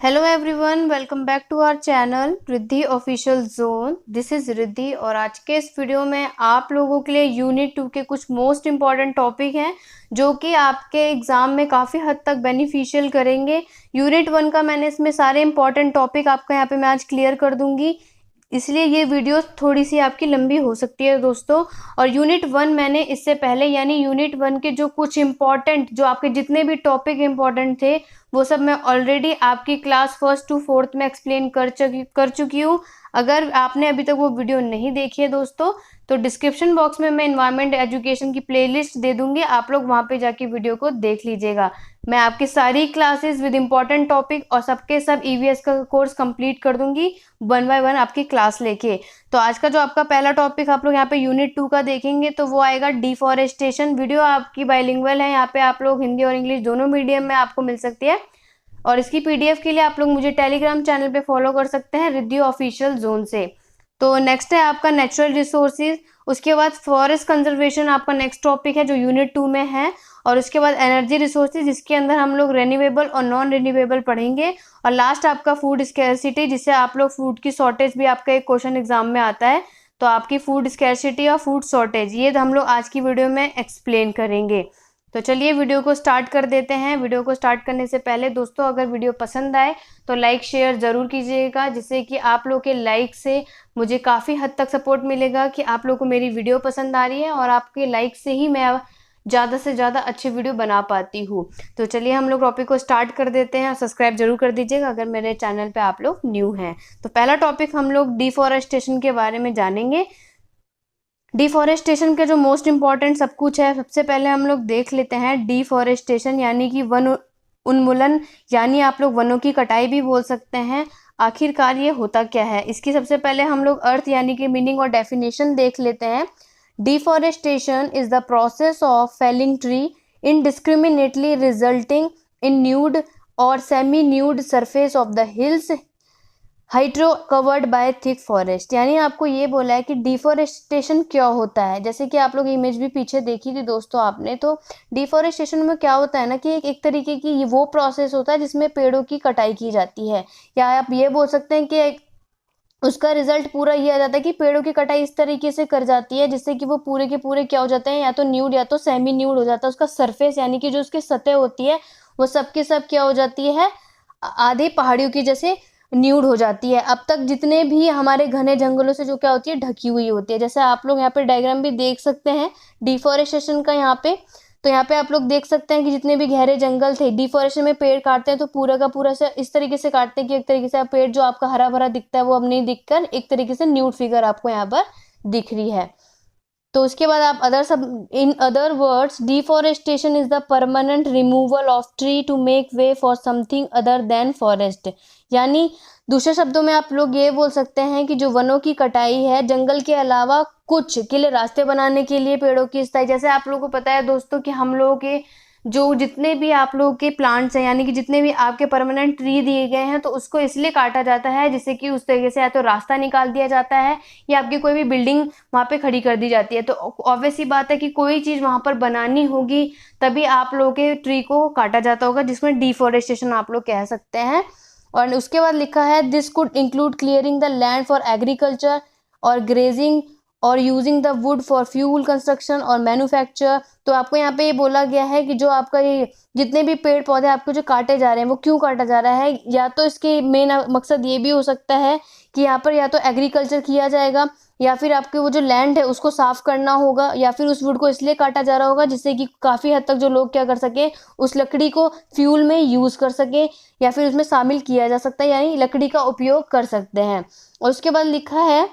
Hello everyone, welcome back to our channel Riddhi official zone. This is Riddhi और आज के इस वीडियो में आप लोगों के लिए यूनिट 2 के कुछ मोस्ट इम्पॉर्टेंट टॉपिक हैं जो कि आपके एग्ज़ाम में काफ़ी हद तक बेनिफिशियल करेंगे। यूनिट 1 का मैंने इसमें सारे इंपॉर्टेंट टॉपिक आपका यहाँ पे मैं आज क्लियर कर दूंगी, इसलिए ये वीडियो थोड़ी सी आपकी लंबी हो सकती है दोस्तों। और यूनिट 1 मैंने इससे पहले यानी यूनिट 1 के जो कुछ इम्पॉर्टेंट जो आपके जितने भी टॉपिक इम्पॉर्टेंट थे वो सब मैं ऑलरेडी आपकी क्लास 1st to 4th में एक्सप्लेन कर चुकी हूँ। अगर आपने अभी तक वो वीडियो नहीं देखी है दोस्तों तो डिस्क्रिप्शन बॉक्स में मैं एनवायरमेंट एजुकेशन की प्लेलिस्ट दे दूंगी, आप लोग वहाँ पे जाके वीडियो को देख लीजिएगा। मैं आपकी सारी क्लासेस विद इम्पॉर्टेंट टॉपिक और सबके सब ईवीएस का कोर्स कंप्लीट कर दूंगी 1 by 1 आपकी क्लास लेके। तो आज का जो आपका पहला टॉपिक आप लोग यहाँ पे यूनिट 2 का देखेंगे तो वो आएगा डिफॉरेस्टेशन। वीडियो आपकी बाइलिंगुअल है, यहाँ पे आप लोग हिंदी और इंग्लिश दोनों मीडियम में आपको मिल सकती है। और इसकी पीडीएफ के लिए आप लोग मुझे टेलीग्राम चैनल पे फॉलो कर सकते हैं रिद्धि ऑफिशियल जोन से। तो नेक्स्ट है आपका नेचुरल रिसोर्सेज, उसके बाद फॉरेस्ट कंजर्वेशन आपका नेक्स्ट टॉपिक है जो यूनिट 2 में है। और उसके बाद एनर्जी रिसोर्सेज जिसके अंदर हम लोग रिन्यूएबल और नॉन रिन्यूएबल पढ़ेंगे। और लास्ट आपका फूड स्कैरसिटी, जिससे आप लोग फूड की शॉर्टेज भी आपका एक क्वेश्चन एग्जाम में आता है। तो आपकी फूड स्कैरसिटी और फूड शॉर्टेज ये हम लोग आज की वीडियो में एक्सप्लेन करेंगे। तो चलिए वीडियो को स्टार्ट कर देते हैं। वीडियो को स्टार्ट करने से पहले दोस्तों अगर वीडियो पसंद आए तो लाइक शेयर ज़रूर कीजिएगा, जिससे कि आप लोग के लाइक से मुझे काफ़ी हद तक सपोर्ट मिलेगा कि आप लोग को मेरी वीडियो पसंद आ रही है और आपके लाइक से ही मैं ज़्यादा से ज़्यादा अच्छी वीडियो बना पाती हूँ। तो चलिए हम लोग टॉपिक को स्टार्ट कर देते हैं। सब्सक्राइब जरूर कर दीजिएगा अगर मेरे चैनल पे आप लोग न्यू हैं। तो पहला टॉपिक हम लोग डिफॉरेस्टेशन के बारे में जानेंगे। डिफॉरेस्टेशन के जो मोस्ट इम्पॉर्टेंट सब कुछ है, सबसे पहले हम लोग देख लेते हैं डिफॉरेस्टेशन यानी कि वन उन्मूलन, यानी आप लोग वनों की कटाई भी बोल सकते हैं। आखिरकार ये होता क्या है, इसकी सबसे पहले हम लोग अर्थ यानी कि मीनिंग और डेफिनेशन देख लेते हैं। Deforestation is the process of felling tree indiscriminately resulting in nude और semi nude surface of the hills hitherto covered by thick forest. यानी आपको ये बोला है कि डिफॉरेस्टेशन क्या होता है। जैसे कि आप लोग इमेज भी पीछे देखी थी दोस्तों आपने, तो डिफॉरेस्टेशन में क्या होता है ना कि एक तरीके की वो प्रोसेस होता है जिसमें पेड़ों की कटाई की जाती है, या आप ये बोल सकते हैं कि उसका रिजल्ट पूरा ये आ जाता है कि पेड़ों की कटाई इस तरीके से कर जाती है जिससे कि वो पूरे के पूरे क्या हो जाते हैं, या तो न्यूड या तो सेमी न्यूड हो जाता है। उसका सरफेस यानी कि जो उसकी सतह होती है वो सबके सब क्या हो जाती है, आधे पहाड़ियों की जैसे न्यूड हो जाती है। अब तक जितने भी हमारे घने जंगलों से जो क्या होती है, ढकी हुई होती है। जैसे आप लोग यहाँ पे डायग्राम भी देख सकते हैं डिफॉरेस्टेशन का यहाँ पे। तो यहाँ पे आप लोग देख सकते हैं कि जितने भी गहरे जंगल थे, डिफॉरेस्टेशन में पेड़ काटते हैं तो पूरा का पूरा से इस तरीके से काटते हैं कि एक तरीके से पेड़ जो आपका हरा भरा दिखता है वो अब नहीं दिखकर एक तरीके से न्यूड फिगर आपको यहाँ पर दिख रही है। तो उसके बाद आप in other words deforestation is the permanent removal of tree to make way for something other than forest. यानी दूसरे शब्दों में आप लोग ये बोल सकते हैं कि जो वनों की कटाई है जंगल के अलावा कुछ के लिए रास्ते बनाने के लिए पेड़ों की स्थाई, जैसे आप लोगों को पता है दोस्तों कि हम लोगों के जो जितने भी आप लोगों के प्लांट्स हैं यानी कि जितने भी आपके परमानेंट ट्री दिए गए हैं तो उसको इसलिए काटा जाता है जिससे कि उस तरीके से या तो रास्ता निकाल दिया जाता है या आपकी कोई भी बिल्डिंग वहाँ पे खड़ी कर दी जाती है। तो ऑब्वियस सी बात है कि कोई चीज़ वहाँ पर बनानी होगी तभी आप लोगों के ट्री को काटा जाता होगा, जिसमें डिफॉरेस्टेशन आप लोग कह सकते हैं। और उसके बाद लिखा है this could include clearing the land for agriculture और ग्रेजिंग और using the wood for fuel construction और मैन्युफैक्चर। तो आपको यहाँ पे ये बोला गया है कि जो आपका ये जितने भी पेड़ पौधे आपको जो काटे जा रहे हैं वो क्यों काटा जा रहा है, या तो इसके मेन मकसद ये भी हो सकता है कि यहाँ पर या तो एग्रीकल्चर किया जाएगा या फिर आपके वो जो लैंड है उसको साफ करना होगा, या फिर उस वुड को इसलिए काटा जा रहा होगा जिससे कि काफ़ी हद तक जो लोग क्या कर सके उस लकड़ी को फ्यूल में यूज़ कर सके या फिर उसमें शामिल किया जा सकता है, यानी लकड़ी का उपयोग कर सकते हैं। और उसके बाद लिखा है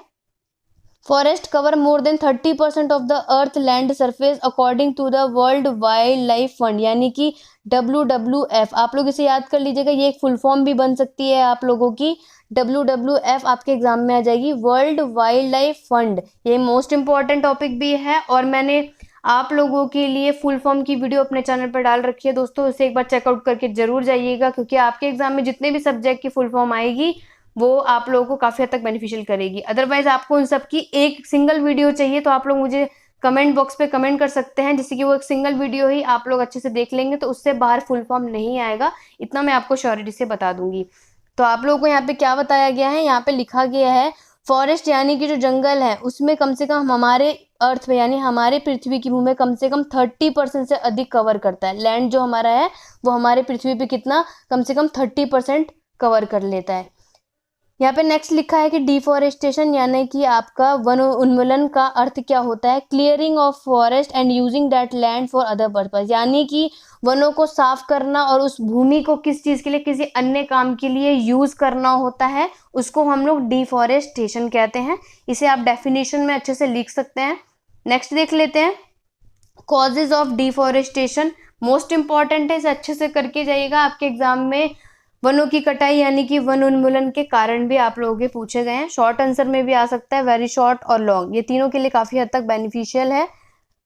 forest cover more than 30% of the earth land surface according to the World Wildlife Fund, यानी कि WWF। आप लोग इसे याद कर लीजिएगा, ये एक फुल फॉर्म भी बन सकती है आप लोगों की। WWF आपके एग्जाम में आ जाएगी, वर्ल्ड वाइल्ड लाइफ फंड। ये मोस्ट इंपॉर्टेंट टॉपिक भी है और मैंने आप लोगों के लिए फुल फॉर्म की वीडियो अपने चैनल पर डाल रखी है दोस्तों, उसे एक बार चेकआउट करके जरूर जाइएगा, क्योंकि आपके एग्जाम में जितने भी सब्जेक्ट की फुल फॉर्म आएगी वो आप लोगों को काफ़ी हद तक बेनिफिशियल करेगी। अदरवाइज आपको उन सब की एक सिंगल वीडियो चाहिए तो आप लोग मुझे कमेंट बॉक्स पे कमेंट कर सकते हैं, जिससे कि वो एक सिंगल वीडियो ही आप लोग अच्छे से देख लेंगे तो उससे बाहर फुल फॉर्म नहीं आएगा, इतना मैं आपको श्योरिटी से बता दूंगी। तो आप लोगों को यहाँ पे क्या बताया गया है, यहाँ पे लिखा गया है फॉरेस्ट यानी कि जो जंगल है उसमें कम से कम हमारे अर्थ पे यानी हमारे पृथ्वी की भूमि कम से कम 30% से अधिक कवर करता है। लैंड जो हमारा है वो हमारे पृथ्वी पे कितना, कम से कम 30% कवर कर लेता है। यहाँ पे नेक्स्ट लिखा है कि डिफॉरेस्टेशन यानी कि आपका वन उन्मूलन का अर्थ क्या होता है, clearing of forest and using that land for other purpose, यानी कि वनों को साफ करना और उस भूमि को किस चीज के लिए, किसी अन्य काम के लिए यूज करना होता है, उसको हम लोग डिफॉरेस्टेशन कहते हैं। इसे आप डेफिनेशन में अच्छे से लिख सकते हैं। नेक्स्ट देख लेते हैं causes of deforestation, most important है, इसे अच्छे से करके जाइएगा। आपके एग्जाम में वनों की कटाई यानी कि वन उन्मूलन के कारण भी आप लोगों के पूछे गए हैं। शॉर्ट आंसर में भी आ सकता है, वेरी शॉर्ट और लॉन्ग, ये तीनों के लिए काफी हद तक बेनिफिशियल है।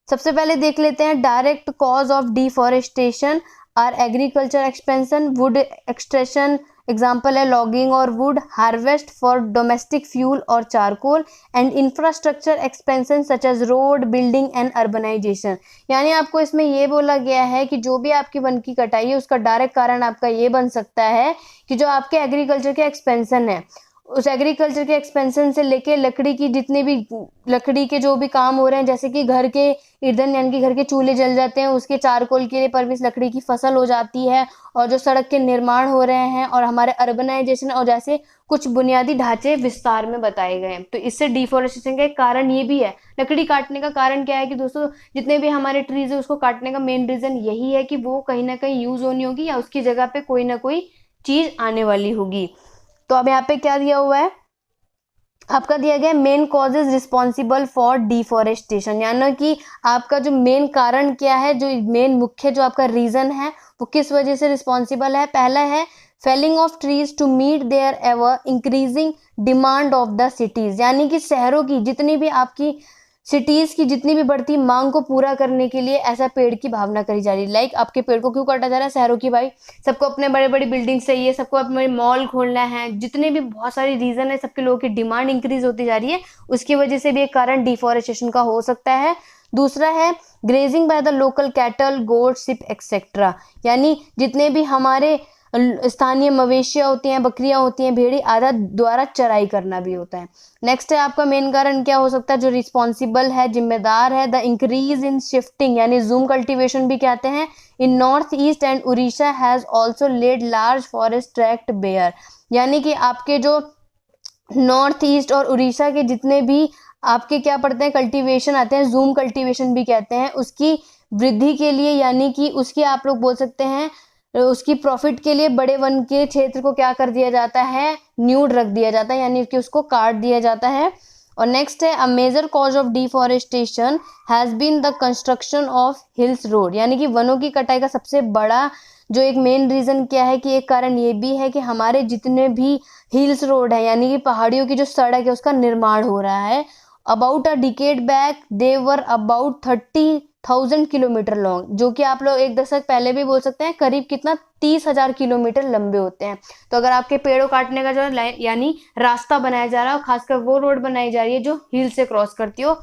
सबसे पहले देख लेते हैं direct cause of deforestation are agriculture expansion, wood extraction, example है लॉगिंग और wood harvest for domestic fuel और charcoal, and infrastructure expansion such as road building and urbanisation. यानी आपको इसमें ये बोला गया है कि जो भी आपकी वन की कटाई है उसका डायरेक्ट कारण आपका ये बन सकता है कि जो आपके एग्रीकल्चर के एक्सपेंशन है, उस एग्रीकल्चर के एक्सपेंशन से लेके लकड़ी की जितने भी लकड़ी के जो भी काम हो रहे हैं, जैसे कि घर के ईंधन यानी कि घर के चूल्हे जल जाते हैं, उसके चारकोल के लिए परमिस लकड़ी की फसल हो जाती है, और जो सड़क के निर्माण हो रहे हैं और हमारे अर्बनाइजेशन और जैसे कुछ बुनियादी ढांचे विस्तार में बताए गए हैं। तो इससे डिफॉरेस्टेशन का एक कारण ये भी है। लकड़ी काटने का कारण क्या है कि दोस्तों जितने भी हमारे ट्रीज है उसको काटने का मेन रीजन यही है कि वो कहीं ना कहीं यूज होनी होगी या उसकी जगह पे कोई ना कोई चीज आने वाली होगी। तो अब यहाँ पे क्या दिया हुआ है, आपका दिया गया main causes responsible for deforestation, यानी कि आपका जो मेन कारण क्या है, जो मेन मुख्य जो आपका रीजन है वो किस वजह से रिस्पॉन्सिबल है। पहला है felling of trees to meet their ever increasing demand of the cities, यानी कि शहरों की जितनी भी आपकी सिटीज की जितनी भी बढ़ती मांग को पूरा करने के लिए ऐसा पेड़ की भावना करी जा रही है। लाइक आपके पेड़ को क्यों काटा जा रहा है, शहरों की भाई सबको अपने बड़े बड़ी बिल्डिंग चाहिए, सबको अपने मॉल खोलना है, जितने भी बहुत सारी रीजन है, सबके लोगों की डिमांड इंक्रीज होती जा रही है, उसकी वजह से भी एक कारण डिफॉरेस्टेशन का हो सकता है। दूसरा है grazing by the local cattle goat sheep etcetera, यानी जितने भी हमारे स्थानीय मवेशियां होती हैं, बकरियां होती हैं, भेड़ी आदि द्वारा चराई करना भी होता है। नेक्स्ट है आपका मेन कारण क्या हो सकता है, जो रिस्पॉन्सिबल है, जिम्मेदार है, द इंक्रीज इन शिफ्टिंग यानी जूम कल्टीवेशन भी कहते हैं in north east and Orissa has also led large forest tract bare, यानी कि आपके जो नॉर्थ ईस्ट और उड़ीसा के जितने भी आपके क्या पड़ते हैं कल्टीवेशन आते हैं, जूम कल्टीवेशन भी कहते हैं, उसकी वृद्धि के लिए यानी कि उसकी आप लोग बोल सकते हैं उसकी प्रॉफिट के लिए बड़े वन के क्षेत्र को क्या कर दिया जाता है, न्यूड रख दिया जाता है, यानी कि उसको काट दिया जाता है। और नेक्स्ट है a major cause of deforestation has been the construction of hills road, यानी कि वनों की कटाई का सबसे बड़ा जो एक मेन रीजन क्या है कि एक कारण ये भी है कि हमारे जितने भी हिल्स रोड है यानी कि पहाड़ियों की जो सड़क है उसका निर्माण हो रहा है। About a decade back they were about 30,000 kilometre long, जो कि आप लोग एक दशक पहले भी बोल सकते हैं करीब कितना 30,000 किलोमीटर लंबे होते हैं। तो अगर आपके पेड़ों काटने का जो यानी रास्ता बनाया जा रहा है, खासकर वो रोड बनाई जा रही है जो हिल से क्रॉस करती हो।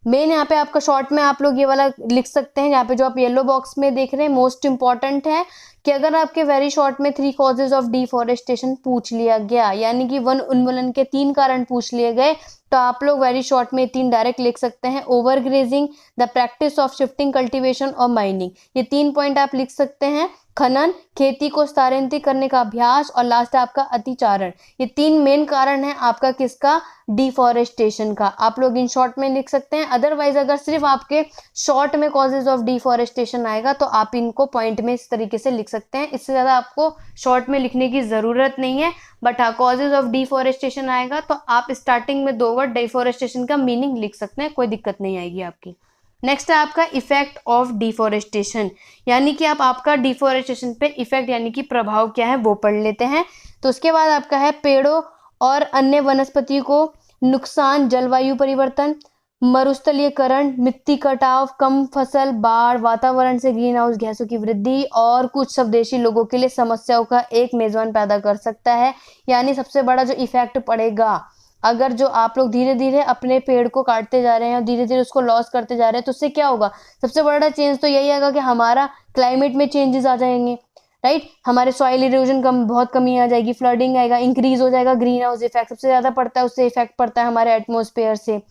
मेन यहाँ पे आपका शॉर्ट में आप लोग ये वाला लिख सकते हैं, यहाँ पे जो आप येलो बॉक्स में देख रहे हैं मोस्ट इंपॉर्टेंट है कि अगर आपके वेरी शॉर्ट में 3 कॉजेज ऑफ डिफॉरेस्टेशन पूछ लिया गया यानी कि वन उन्मूलन के 3 कारण पूछ लिए गए, तो आप लोग वेरी शॉर्ट में 3 डायरेक्ट लिख सकते हैं, over grazing, the practice of shifting cultivation और माइनिंग, ये 3 पॉइंट आप लिख सकते हैं। खनन, खेती को स्थानांतरित करने का अभ्यास, और लास्ट आपका अतिचारण, ये 3 मेन कारण है आपका किसका, डिफॉरेस्टेशन का। आप लोग इन शॉर्ट में लिख सकते हैं। अदरवाइज अगर सिर्फ आपके शॉर्ट में कॉजेज ऑफ डिफॉरेस्टेशन आएगा तो आप इनको पॉइंट में इस तरीके से लिख सकते हैं, इससे ज्यादा आपको शॉर्ट में लिखने की जरूरत नहीं है। बट हाँ कॉजेज ऑफ डिफॉरेस्टेशन आएगा तो आप स्टार्टिंग में 2 वर्ड डिफॉरेस्टेशन का मीनिंग लिख सकते हैं, कोई दिक्कत नहीं आएगी आपकी। नेक्स्ट है आपका इफेक्ट ऑफ डिफॉरेस्टेशन, यानी कि आप आपका डिफॉरेस्टेशन पे इफेक्ट यानी कि प्रभाव क्या है वो पढ़ लेते हैं। तो उसके बाद आपका है पेड़ों और अन्य वनस्पति को नुकसान, जलवायु परिवर्तन, मरुस्थलीकरण, मिट्टी कटाव, कम फसल, बाढ़, वातावरण से ग्रीन हाउस गैसों की वृद्धि और कुछ स्वदेशी लोगों के लिए समस्याओं का एक मेजबान पैदा कर सकता है। यानी सबसे बड़ा जो इफेक्ट पड़ेगा अगर जो आप लोग धीरे धीरे अपने पेड़ को काटते जा रहे हैं और धीरे धीरे उसको लॉस करते जा रहे हैं, तो उससे क्या होगा, सबसे बड़ा चेंज तो यही आएगा कि हमारा क्लाइमेट में चेंजेस आ जाएंगे। राइट। हमारे सॉइल इरोजन बहुत कमी आ जाएगी, फ्लडिंग आएगा, इंक्रीज हो जाएगा, ग्रीन हाउस इफेक्ट सबसे ज्यादा पड़ता है, उससे इफेक्ट पड़ता है हमारे एटमॉस्फेयर से,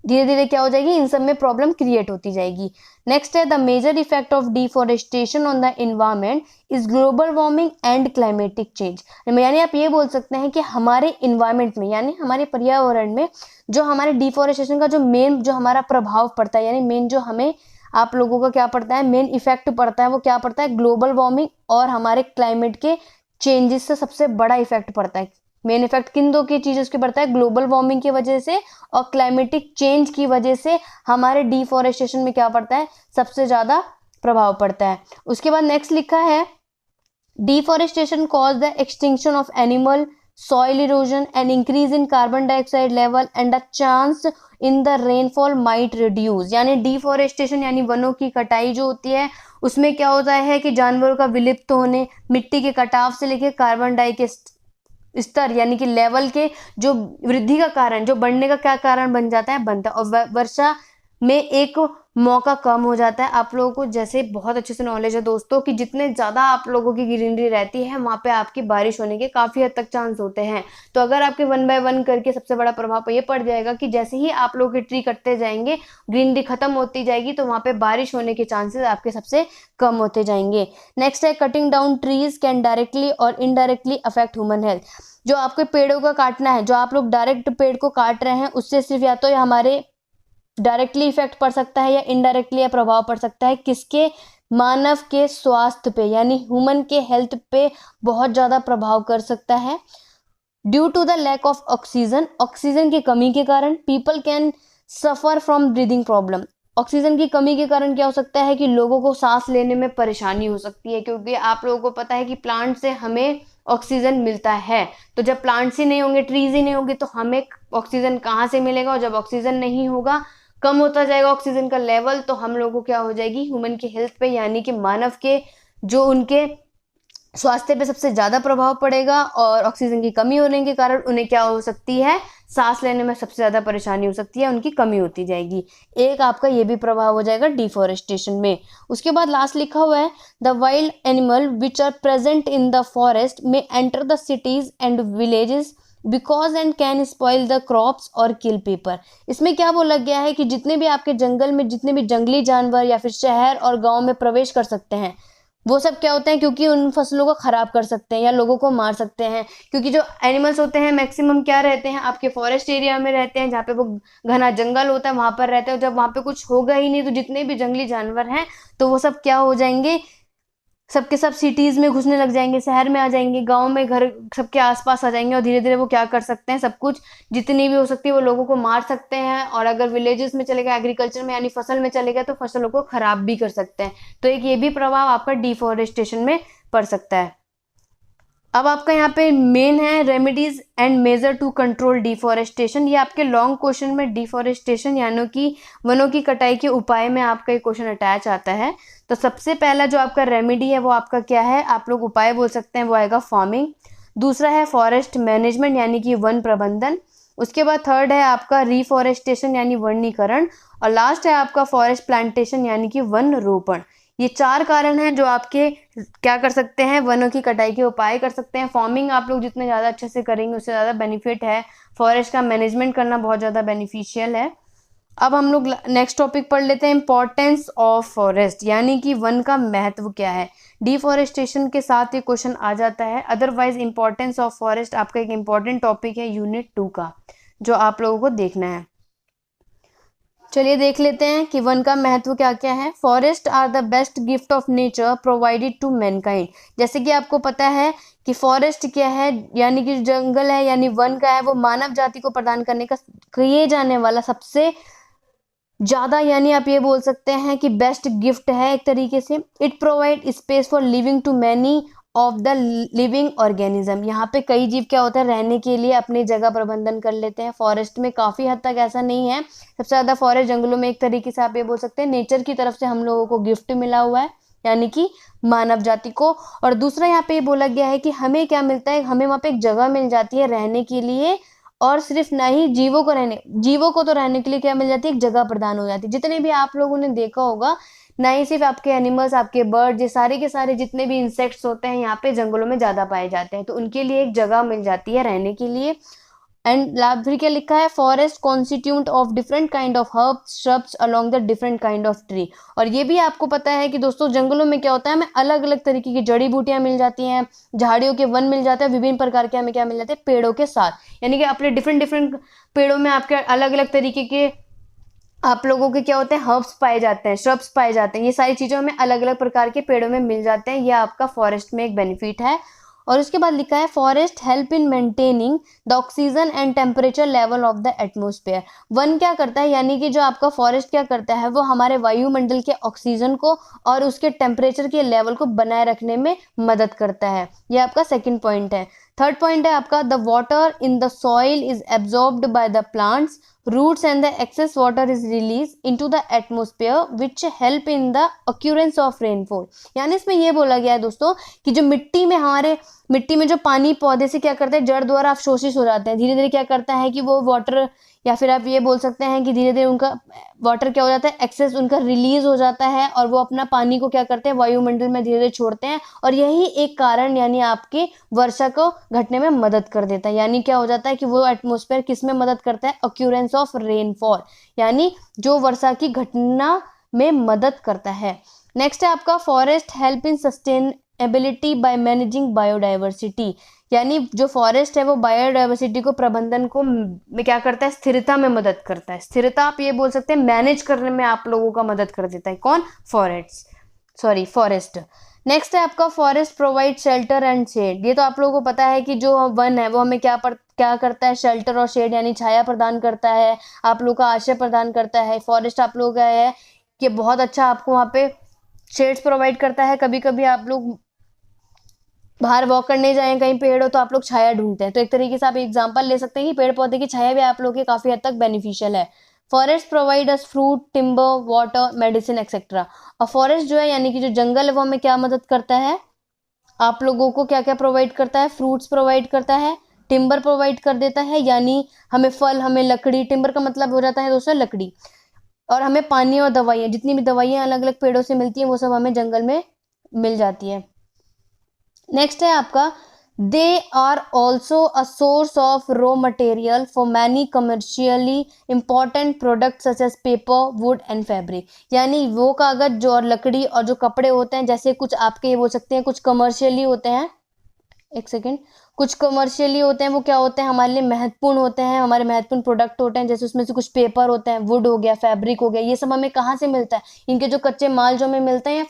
धीरे धीरे क्या हो जाएगी, इन सब में प्रॉब्लम क्रिएट होती जाएगी। नेक्स्ट है the major effect of deforestation on the environment is global warming and climatic change. यानी आप ये बोल सकते हैं कि हमारे इन्वायरमेंट में यानी हमारे पर्यावरण में जो हमारे डिफॉरेस्टेशन का जो मेन जो हमारा प्रभाव पड़ता है, यानी मेन जो हमें आप लोगों का क्या पड़ता है, मेन इफेक्ट पड़ता है, वो क्या पड़ता है, ग्लोबल वार्मिंग और हमारे क्लाइमेट के चेंजेस से सबसे बड़ा इफेक्ट पड़ता है। मेन इफेक्ट किन दो की चीजों के पड़ता है, ग्लोबल वार्मिंग की वजह से और क्लाइमेटिक चेंज की वजह से हमारे डिफॉरेस्टेशन में क्या पड़ता है, सबसे ज्यादा प्रभाव पड़ता है। उसके बाद नेक्स्ट लिखा है deforestation cause the extinction of animal, soil erosion, an increase in carbon dioxide level and a chance in the rainfall might reduce। यानी डिफॉरेस्टेशन यानी वनों की कटाई जो होती है उसमें क्या होता है कि जानवरों का विलुप्त होने, मिट्टी के कटाव से लेकर कार्बन डाई के स्तर यानी कि लेवल के जो वृद्धि का कारण, जो बढ़ने का क्या कारण बन जाता है, बनता है। और वर्षा में एक मौका कम हो जाता है। आप लोगों को जैसे बहुत अच्छे से नॉलेज है दोस्तों कि जितने ज़्यादा आप लोगों की ग्रीनरी रहती है वहाँ पे आपकी बारिश होने के काफ़ी हद तक चांस होते हैं। तो अगर आपके 1 बाय 1 करके सबसे बड़ा प्रभाव ये पड़ जाएगा कि जैसे ही आप लोग के ट्री कटते जाएंगे, ग्रीनरी खत्म होती जाएगी, तो वहाँ पे बारिश होने के चांसेस आपके सबसे कम होते जाएंगे। नेक्स्ट है cutting down trees can directly और इनडायरेक्टली अफेक्ट ह्यूमन हेल्थ। जो आपके पेड़ों का काटना है, जो आप लोग डायरेक्ट पेड़ को काट रहे हैं, उससे सिर्फ या तो हमारे डायरेक्टली इफेक्ट पड़ सकता है या इनडायरेक्टली या प्रभाव पड़ सकता है किसके, मानव के स्वास्थ्य पे यानी ह्यूमन के हेल्थ पे बहुत ज्यादा प्रभाव कर सकता है। Due to the lack of oxygen, oxygen की कमी के कारण people can suffer from breathing problem. Oxygen की कमी के कारण क्या हो सकता है कि लोगों को सांस लेने में परेशानी हो सकती है, क्योंकि आप लोगों को पता है कि प्लांट से हमें ऑक्सीजन मिलता है। तो जब प्लांट्स ही नहीं होंगे, ट्रीज ही नहीं होंगे, तो हमें ऑक्सीजन कहाँ से मिलेगा, और जब ऑक्सीजन नहीं होगा, कम होता जाएगा ऑक्सीजन का लेवल, तो हम लोगों को क्या हो जाएगी, ह्यूमन की हेल्थ पे यानी कि मानव के जो उनके स्वास्थ्य पे सबसे ज्यादा प्रभाव पड़ेगा। और ऑक्सीजन की कमी होने के कारण उन्हें क्या हो सकती है, सांस लेने में सबसे ज्यादा परेशानी हो सकती है, उनकी कमी होती जाएगी। एक आपका ये भी प्रभाव हो जाएगा डिफॉरेस्टेशन में। उसके बाद लास्ट लिखा हुआ है the wild animal which are present in the forest में enter the cities and villages because and can spoil the crops और किल पीपल। इसमें क्या बोला गया है कि जितने भी आपके जंगल में जितने भी जंगली जानवर या फिर शहर और गांव में प्रवेश कर सकते हैं, वो सब क्या होते हैं, क्योंकि उन फसलों को खराब कर सकते हैं या लोगों को मार सकते हैं। क्योंकि जो एनिमल्स होते हैं मैक्सिमम क्या रहते हैं, आपके फॉरेस्ट एरिया में रहते हैं, जहाँ पे वो घना जंगल होता है वहां पर रहते हैं। जब वहां पे कुछ होगा ही नहीं, तो जितने भी जंगली जानवर हैं तो वो सब क्या हो जाएंगे, सबके सब सिटीज में घुसने लग जाएंगे, शहर में आ जाएंगे, गांव में घर सबके आसपास आ जाएंगे, और धीरे धीरे वो क्या कर सकते हैं, सब कुछ जितनी भी हो सकती है वो लोगों को मार सकते हैं। और अगर विलेजेस में चले गए, एग्रीकल्चर में यानी फसल में चले गए, तो फसलों को खराब भी कर सकते हैं। तो एक ये भी प्रभाव आपका डिफॉरेस्टेशन में पड़ सकता है। अब आपका यहाँ पे मेन है remedies and measure to control deforestation. ये आपके लॉन्ग क्वेश्चन में डिफॉरेस्टेशन यानी कि वनों की कटाई के उपाय में आपका ये क्वेश्चन अटैच आता है। तो सबसे पहला जो आपका रेमेडी है वो आपका क्या है, आप लोग उपाय बोल सकते हैं, वो आएगा फार्मिंग। दूसरा है फॉरेस्ट मैनेजमेंट यानी कि वन प्रबंधन। उसके बाद थर्ड है आपका रिफॉरेस्टेशन यानी वनीकरण। और लास्ट है आपका फॉरेस्ट प्लांटेशन यानी कि वन रोपण। ये 4 कारण हैं जो आपके क्या कर सकते हैं, वनों की कटाई के उपाय कर सकते हैं। फार्मिंग आप लोग जितने ज़्यादा अच्छे से करेंगे उससे ज़्यादा बेनिफिट है। फॉरेस्ट का मैनेजमेंट करना बहुत ज़्यादा बेनिफिशियल है। अब हम लोग नेक्स्ट टॉपिक पढ़ लेते हैं, इंपॉर्टेंस ऑफ फॉरेस्ट यानी कि वन का महत्व क्या है। डिफॉरेस्टेशन के साथ ये क्वेश्चन आ जाता है। अदरवाइज इंपॉर्टेंस ऑफ फॉरेस्ट आपका एक इंपॉर्टेंट टॉपिक है यूनिट 2 का, जो आप लोगों को देखना है। चलिए देख लेते हैं कि वन का महत्व क्या क्या है। Forest are the best gift of nature provided to mankind. जैसे कि आपको पता है कि फॉरेस्ट क्या है, यानी कि जंगल है यानी वन का है, वो मानव जाति को प्रदान करने का किए जाने वाला सबसे ज्यादा यानी आप ये बोल सकते हैं कि बेस्ट गिफ्ट है एक तरीके से। It provide space for living to many of the living organism. यहाँ पे कई जीव क्या होता है, रहने के लिए अपनी जगह प्रबंधन कर लेते हैं। फॉरेस्ट में काफी हद तक ऐसा नहीं है। सबसे ज्यादा फॉरेस्ट जंगलों में एक तरीके से आप ये बोल सकते हैं नेचर की तरफ से हम लोगों को गिफ्ट मिला हुआ है, यानी कि मानव जाति को। और दूसरा यहाँ पे ये बोला गया है कि हमें क्या मिलता है, हमें वहाँ पे एक जगह मिल जाती है रहने के लिए और सिर्फ ना ही जीवों को तो रहने के लिए क्या मिल जाती है, एक जगह प्रदान हो जाती है। जितने भी आप लोगों ने देखा होगा, ना ही सिर्फ आपके एनिमल्स, आपके बर्ड, ये सारे के सारे जितने भी इंसेक्ट्स होते हैं यहाँ पे जंगलों में ज्यादा पाए जाते हैं, तो उनके लिए एक जगह मिल जाती है रहने के लिए। एंड फिर क्या लिखा है, forest constitute of different kind of herbs shrubs along the different kind of tree. और ये भी आपको पता है कि दोस्तों जंगलों में क्या होता है, हमें अलग अलग तरीके की जड़ी बूटियां मिल जाती हैं, झाड़ियों के वन मिल जाते हैं, विभिन्न प्रकार के हमें क्या मिल जाते हैं, पेड़ों के साथ। यानी कि अपने डिफरेंट डिफरेंट पेड़ों में आपके अलग अलग तरीके के आप लोगों के क्या होते हैं, हर्ब्स पाए जाते हैं, श्रब्स पाए जाते हैं, ये सारी चीजें हमें अलग अलग प्रकार के पेड़ों में मिल जाते हैं। ये आपका फॉरेस्ट में एक बेनिफिट है। और उसके बाद लिखा है forest help in maintaining the oxygen and temperature level of the atmosphere. One क्या करता है, यानी कि जो आपका फॉरेस्ट क्या करता है, वो हमारे वायुमंडल के ऑक्सीजन को और उसके टेम्परेचर के लेवल को बनाए रखने में मदद करता है। ये आपका सेकंड पॉइंट है। थर्ड पॉइंट है आपका the water in the soil is absorbed by the plants roots and the excess water is released into the atmosphere which help in the occurrence of rainfall। यानी इसमें ये बोला गया है दोस्तों कि जो मिट्टी में जो पानी पौधे से क्या करते हैं, जड़ द्वारा अवशोषित हो जाते हैं, धीरे धीरे क्या करता है कि वो वाटर, या फिर आप ये बोल सकते हैं कि धीरे धीरे उनका वाटर क्या हो जाता है, एक्सेस उनका रिलीज हो जाता है, और वो अपना पानी को क्या करते हैं, वायुमंडल में धीरे धीरे छोड़ते हैं, और यही एक कारण यानी आपके वर्षा को घटने में मदद कर देता है। यानी क्या हो जाता है कि वो एटमॉस्फेयर किस में मदद करता है, ऑक्यूरेंस ऑफ रेनफॉल, यानी जो वर्षा की घटना में मदद करता है। नेक्स्ट है आपका forest help in sustainability by managing biodiversity. यानी जो फॉरेस्ट है वो बायोडाइवर्सिटी को प्रबंधन को में क्या करता है, स्थिरता में मदद करता है। स्थिरता आप ये बोल सकते हैं मैनेज करने में आप लोगों का मदद कर देता है। कौन, फॉरेस्ट। नेक्स्ट है आपका forest provide shelter and shade. ये तो आप लोगों को पता है कि जो वन है वो हमें क्या करता है, शेल्टर और शेड यानी छाया प्रदान करता है, आप लोगों का आश्रय प्रदान करता है। फॉरेस्ट आप लोगों का है कि बहुत अच्छा आपको वहाँ पे शेड्स प्रोवाइड करता है। कभी कभी आप लोग बाहर वॉक करने जाएं, कहीं पेड़ हो तो आप लोग छाया ढूंढते हैं, तो एक तरीके से आप एग्जांपल ले सकते हैं कि पेड़ पौधे की छाया भी आप लोग के काफी हद तक बेनिफिशियल है। Forest provide us fruit, timber, water, medicine etcetera. और फॉरेस्ट जो है यानी कि जो जंगल है वो हमें क्या मदद करता है, आप लोगों को क्या क्या प्रोवाइड करता है, फ्रूट्स प्रोवाइड करता है, टिम्बर प्रोवाइड कर देता है, यानी हमें फल, हमें लकड़ी, टिम्बर का मतलब हो जाता है दोस्तों लकड़ी, और हमें पानी और दवाइयाँ, जितनी भी दवाइयाँ अलग अलग पेड़ों से मिलती हैं वो सब हमें जंगल में मिल जाती है। नेक्स्ट है आपका they are also a source of raw material for many commercially important product such as paper, wood and fabric. यानी वो कागज जो और लकड़ी और जो कपड़े होते हैं, जैसे कुछ आपके ये बोल सकते हैं कुछ कमर्शियली होते हैं, कुछ कमर्शियली होते हैं, वो क्या होते हैं, हमारे लिए महत्वपूर्ण होते हैं, हमारे महत्वपूर्ण प्रोडक्ट होते हैं, जैसे उसमें से कुछ पेपर होते हैं, वुड हो गया, फैब्रिक हो गया, ये सब हमें कहाँ से मिलता है, इनके जो कच्चे माल जो हमें मिलते हैं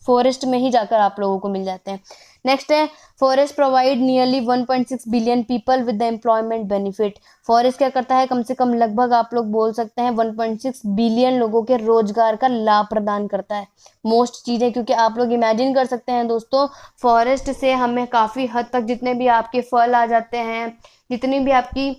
फॉरेस्ट में ही जाकर आप लोगों को मिल जाते हैं। नेक्स्ट है forest provide nearly 1.6 billion people with the employment benefit. Forest क्या करता है, कम से कम लगभग आप लोग बोल सकते हैं 1.6 बिलियन लोगों के रोजगार का लाभ प्रदान करता है। मोस्ट चीजें, क्योंकि आप लोग इमेजिन कर सकते हैं दोस्तों, फॉरेस्ट से हमें काफी हद तक जितने भी आपके फल आ जाते हैं, जितनी भी आपकी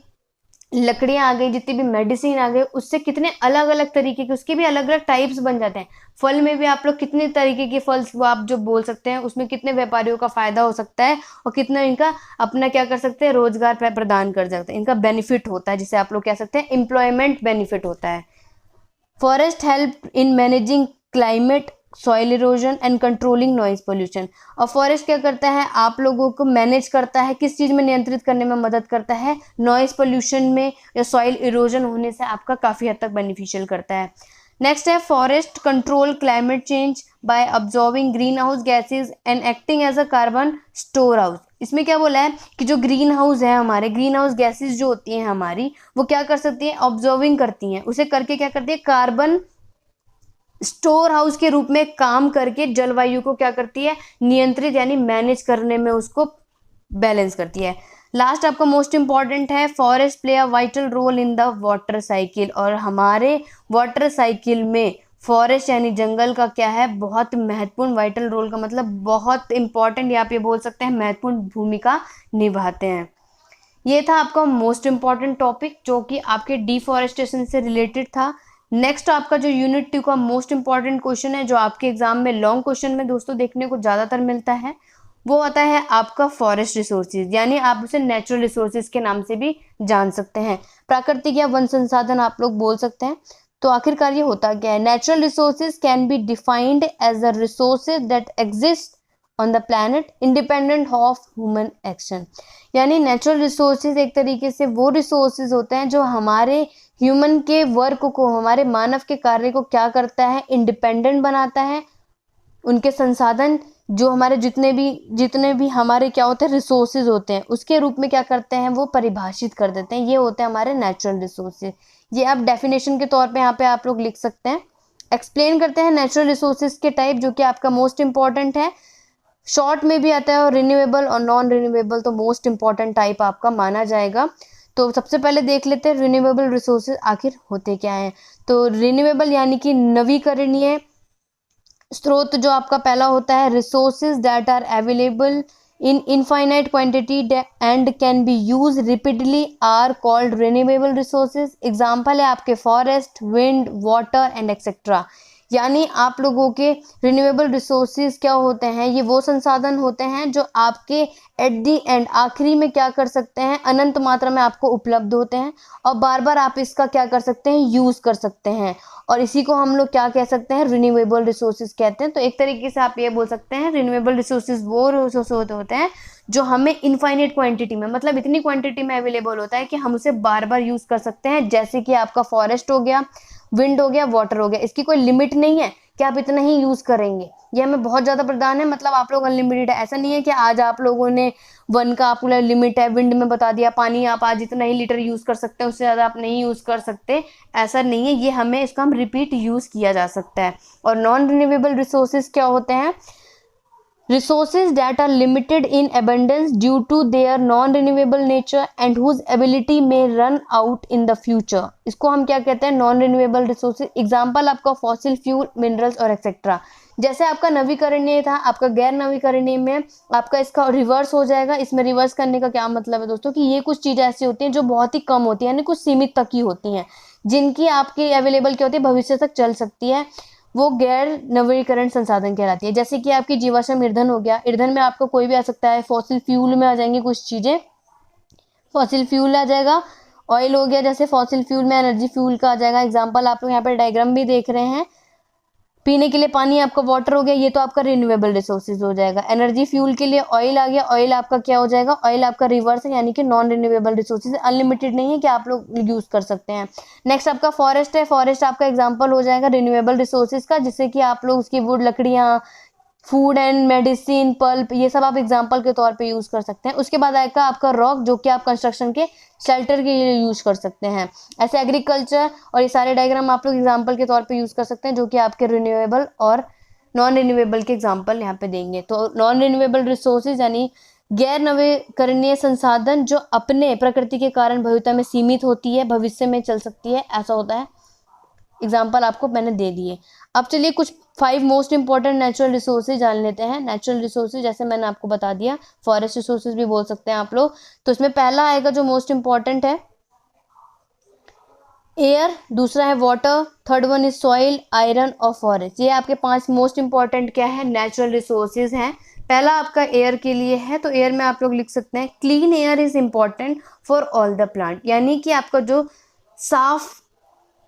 लकड़ियां आ गई, जितनी भी मेडिसिन आ गई, उससे कितने अलग अलग तरीके के, उसके भी अलग अलग टाइप्स बन जाते हैं। फल में भी आप लोग कितने तरीके के फल वो आप जो बोल सकते हैं, उसमें कितने व्यापारियों का फायदा हो सकता है, और कितना इनका अपना क्या कर सकते हैं, रोजगार प्रदान कर सकते हैं, इनका बेनिफिट होता है, जिसे आप लोग कह सकते हैं एम्प्लॉयमेंट बेनिफिट होता है। Forest help in managing climate, soil erosion and controlling noise pollution. और फॉरेस्ट क्या करता है, आप लोगों को मैनेज करता है, किस चीज में नियंत्रित करने में मदद करता है, नॉइज पोल्यूशन में या सॉइल इरोजन होने से आपका काफी हद तक बेनिफिशियल करता है। नेक्स्ट है forest control climate change by absorbing green house gases and acting as a carbon store house. इसमें क्या बोला है कि जो ग्रीन हाउस है, हमारे ग्रीन हाउस गैसेज जो होती हैं हमारी, वो क्या कर सकती हैं, ऑब्जॉर्विंग करती हैं, उसे करके क्या करती है, कार्बन स्टोर हाउस के रूप में काम करके जलवायु को क्या करती है, नियंत्रित यानी मैनेज करने में उसको बैलेंस करती है। लास्ट आपका मोस्ट इंपॉर्टेंट है forest play a vital role in the water cycle. और हमारे वाटर साइकिल में फॉरेस्ट यानी जंगल का क्या है, बहुत महत्वपूर्ण, वाइटल रोल का मतलब बहुत इंपॉर्टेंट, या आप ये बोल सकते हैं महत्वपूर्ण भूमिका निभाते हैं। ये था आपका मोस्ट इंपॉर्टेंट टॉपिक जो कि आपके डिफॉरेस्टेशन से रिलेटेड था। नेक्स्ट आपका जो यूनिट 2 का मोस्ट इंपॉर्टेंट क्वेश्चन है, जो आपके एग्जाम में लॉन्ग क्वेश्चन में दोस्तों देखने को ज्यादातर मिलता है, वो होता है आपका फॉरेस्ट रिसोर्सेज, यानी आप उसे नेचुरल रिसोर्सेज के नाम से भी जान सकते हैं, प्राकृतिक या वन संसाधन आप लोग बोल सकते हैं। तो आखिरकार ये होता क्या है? Natural resources can be defined as a resources that exist on the planet independent of human action. यानी नेचुरल रिसोर्सेज एक तरीके से वो रिसोर्सेज होते हैं जो हमारे ह्यूमन के वर्क को, हमारे मानव के कार्य को क्या करता है, इंडिपेंडेंट बनाता है। उनके संसाधन जो हमारे जितने भी हमारे क्या होते हैं, रिसोर्सेज होते हैं, उसके रूप में क्या करते हैं, वो परिभाषित कर देते हैं। ये होते हैं हमारे नेचुरल रिसोर्सेज। ये आप डेफिनेशन के तौर पे यहाँ पे आप लोग लिख सकते हैं। एक्सप्लेन करते हैं नेचुरल रिसोर्सेज के टाइप, जो कि आपका मोस्ट इंपॉर्टेंट है, शॉर्ट में भी आता है, और रिन्यूएबल और नॉन रिन्यूएबल तो मोस्ट इंपॉर्टेंट टाइप आपका माना जाएगा। तो सबसे पहले देख लेते हैं रिन्यूएबल रिसोर्सेज आखिर होते क्या हैं। तो रिन्यूएबल यानी कि नवीकरणीय स्रोत जो आपका पहला होता है, resources that are available in infinite quantity and can be use repeatedly are called renewable resources. Example है आपके forest, wind, water and etcetera. यानी आप लोगों के रिन्यूएबल रिसोर्सेज क्या होते हैं, ये वो संसाधन होते हैं जो आपके एट दी एंड आखिरी में क्या कर सकते हैं, अनंत मात्रा में आपको उपलब्ध होते हैं, और बार बार आप इसका क्या कर सकते हैं, यूज कर सकते हैं, और इसी को हम लोग क्या कह सकते हैं, रिन्यूएबल रिसोर्सेज कहते हैं। तो एक तरीके से आप ये बोल सकते हैं रिन्यूएबल रिसोर्सेज वो रिसोर्स होते हैं जो हमें इनफाइनाइट क्वांटिटी में, मतलब इतनी क्वांटिटी में अवेलेबल होता है कि हम उसे बार बार यूज कर सकते हैं। जैसे कि आपका फॉरेस्ट हो गया, विंड हो गया, वाटर हो गया, इसकी कोई लिमिट नहीं है कि आप इतना ही यूज करेंगे, ये हमें बहुत ज्यादा प्रदान है, मतलब आप लोग अनलिमिटेड है। ऐसा नहीं है कि आज आप लोगों ने वन का आपको लिमिट है, विंड में बता दिया पानी आप आज इतना ही लीटर यूज कर सकते हैं, उससे ज्यादा आप नहीं यूज कर सकते, ऐसा नहीं है। ये हमें इसका हम रिपीट यूज किया जा सकता है। और नॉन रिन्यूएबल रिसोर्सेज क्या होते हैं, resources that are limited in abundance due to their non-renewable nature and whose ability may run out in the future। इसको हम क्या कहते हैं, नॉन रिन्यूएबल रिसोर्सेज। एग्जांपल आपका फॉसिल फ्यूल, मिनरल्स और एक्सेट्रा। जैसे आपका नवीकरणीय था, आपका गैर नवीकरणीय में आपका इसका रिवर्स हो जाएगा। इसमें रिवर्स करने का क्या मतलब है दोस्तों, कि ये कुछ चीजें ऐसी होती हैं जो बहुत ही कम होती है, यानी कुछ सीमित तक ही होती हैं, जिनकी आपकी अवेलेबल क्या होती है, भविष्य तक चल सकती है, वो गैर नवीकरण संसाधन कहलाती है। जैसे कि आपकी जीवाश्म ईंधन हो गया, ईंधन में आपका कोई भी आ सकता है, फॉसिल फ्यूल में आ जाएंगी कुछ चीजें, फॉसिल फ्यूल आ जाएगा, ऑयल हो गया, जैसे फॉसिल फ्यूल में एनर्जी फ्यूल का आ जाएगा। एग्जांपल आप लोग यहाँ पे डायग्राम भी देख रहे हैं, पीने के लिए पानी आपका वाटर हो गया, ये तो आपका रिन्यूएबल रिसोर्सेज हो जाएगा। एनर्जी फ्यूल के लिए ऑयल आ गया, ऑयल आपका क्या हो जाएगा, ऑयल आपका रिवर्स है, यानी कि नॉन रिन्यूएबल रिसोर्सेज, अनलिमिटेड नहीं है कि आप लोग यूज कर सकते हैं। नेक्स्ट आपका फॉरेस्ट है, फॉरेस्ट आपका एग्जांपल हो जाएगा रिन्यूएबल रिसोर्सेज का, जिससे कि आप लोग उसकी वुड, लकड़ियाँ, फूड एंड मेडिसिन, पल्प, ये सब आप एग्जांपल के तौर पे यूज कर सकते हैं। उसके बाद आएगा आपका रॉक, जो कि आप कंस्ट्रक्शन के शेल्टर के लिए यूज कर सकते हैं। ऐसे एग्रीकल्चर और ये सारे डायग्राम आप लोग एग्जांपल के तौर पे यूज कर सकते हैं, जो कि आपके रिन्यूएबल और नॉन रिन्यूएबल के एग्जांपल यहाँ पे देंगे। तो नॉन रिन्यूएबल रिसोर्सेज यानी गैर नवीकरणीय संसाधन जो अपने प्रकृति के कारण भविष्य में सीमित होती है, भविष्य में चल सकती है, ऐसा होता है। एग्जाम्पल आपको मैंने दे दिए। अब चलिए कुछ 5 मोस्ट इंपॉर्टेंट नेचुरल रिसोर्सेज जान लेते हैं। नेचुरल रिसोर्सेज जैसे मैंने आपको बता दिया, फॉरेस्ट रिसोर्सेज भी बोल सकते हैं आप लोग। तो इसमें पहला आएगा जो मोस्ट इंपॉर्टेंट है, एयर, दूसरा है water, third one is soil, iron और फॉरेस्ट। ये आपके 5 मोस्ट इंपॉर्टेंट क्या है, नेचुरल रिसोर्सेज हैं। पहला आपका एयर के लिए है, तो एयर में आप लोग लिख सकते हैं clean air is important for all the plant. यानी कि आपका जो साफ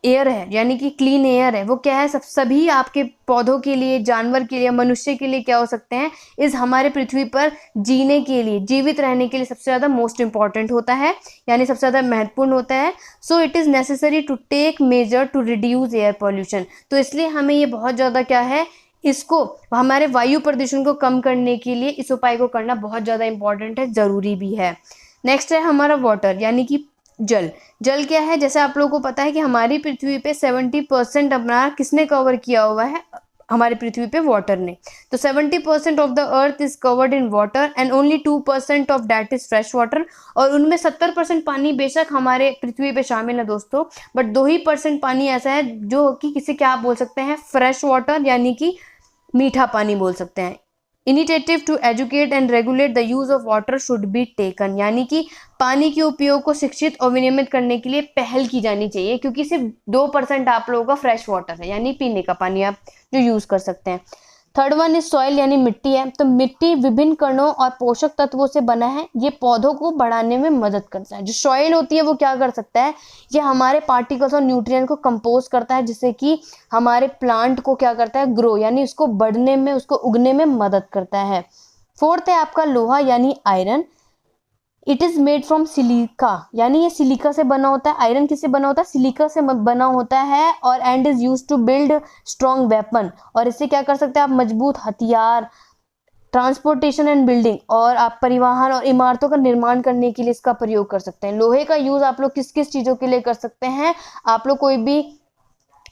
एयर है, यानी कि क्लीन एयर है, वो क्या है, सभी आपके पौधों के लिए, जानवर के लिए, मनुष्य के लिए क्या हो सकते हैं, इस हमारे पृथ्वी पर जीने के लिए, जीवित रहने के लिए सबसे ज़्यादा मोस्ट इंपॉर्टेंट होता है, यानी सबसे ज़्यादा महत्वपूर्ण होता है। So it is necessary to take measure to reduce air pollution. तो इसलिए हमें ये बहुत ज़्यादा क्या है, इसको हमारे वायु प्रदूषण को कम करने के लिए इस उपाय को करना बहुत ज़्यादा इंपॉर्टेंट है, ज़रूरी भी है। नेक्स्ट है हमारा वाटर, यानी कि जल। जल क्या है, जैसे आप लोगों को पता है कि हमारी पृथ्वी पे 70% अपना किसने कवर किया हुआ है, हमारी पृथ्वी पे वाटर ने। तो 70% of the earth is covered in water and only 2% of that is fresh water. और उनमें 70% पानी बेशक हमारे पृथ्वी पे शामिल है दोस्तों, बट 2% पानी ऐसा है जो कि किसे क्या बोल सकते हैं, फ्रेश वाटर, यानी कि मीठा पानी बोल सकते हैं। Initiative to educate and regulate the use of water should be taken, यानी कि पानी के उपयोग को शिक्षित और विनियमित करने के लिए पहल की जानी चाहिए, क्योंकि सिर्फ 2% आप लोगों का फ्रेश वाटर है, यानी पीने का पानी आप जो यूज कर सकते हैं। थर्ड वन इज सॉइल यानी मिट्टी है। तो मिट्टी विभिन्न कणों और पोषक तत्वों से बना है, ये पौधों को बढ़ाने में मदद करता है। जो सॉइल होती है वो क्या कर सकता है, ये हमारे पार्टिकल्स और न्यूट्रिएंट को कंपोज करता है, जिससे कि हमारे प्लांट को क्या करता है, ग्रो यानी उसको बढ़ने में, उसको उगने में मदद करता है। फोर्थ है आपका लोहा यानी iron. It is made from silica, यानी ये सिलिका से बना होता है। आयरन किससे बना होता है, सिलिका से बना होता है। और and is use to build strong weapon, और इससे क्या कर सकते हैं आप, मजबूत हथियार, ट्रांसपोर्टेशन एंड बिल्डिंग, और आप परिवहन और इमारतों का निर्माण करने के लिए इसका प्रयोग कर सकते हैं। लोहे का यूज आप लोग किस किस चीजों के लिए कर सकते हैं, आप लोग कोई भी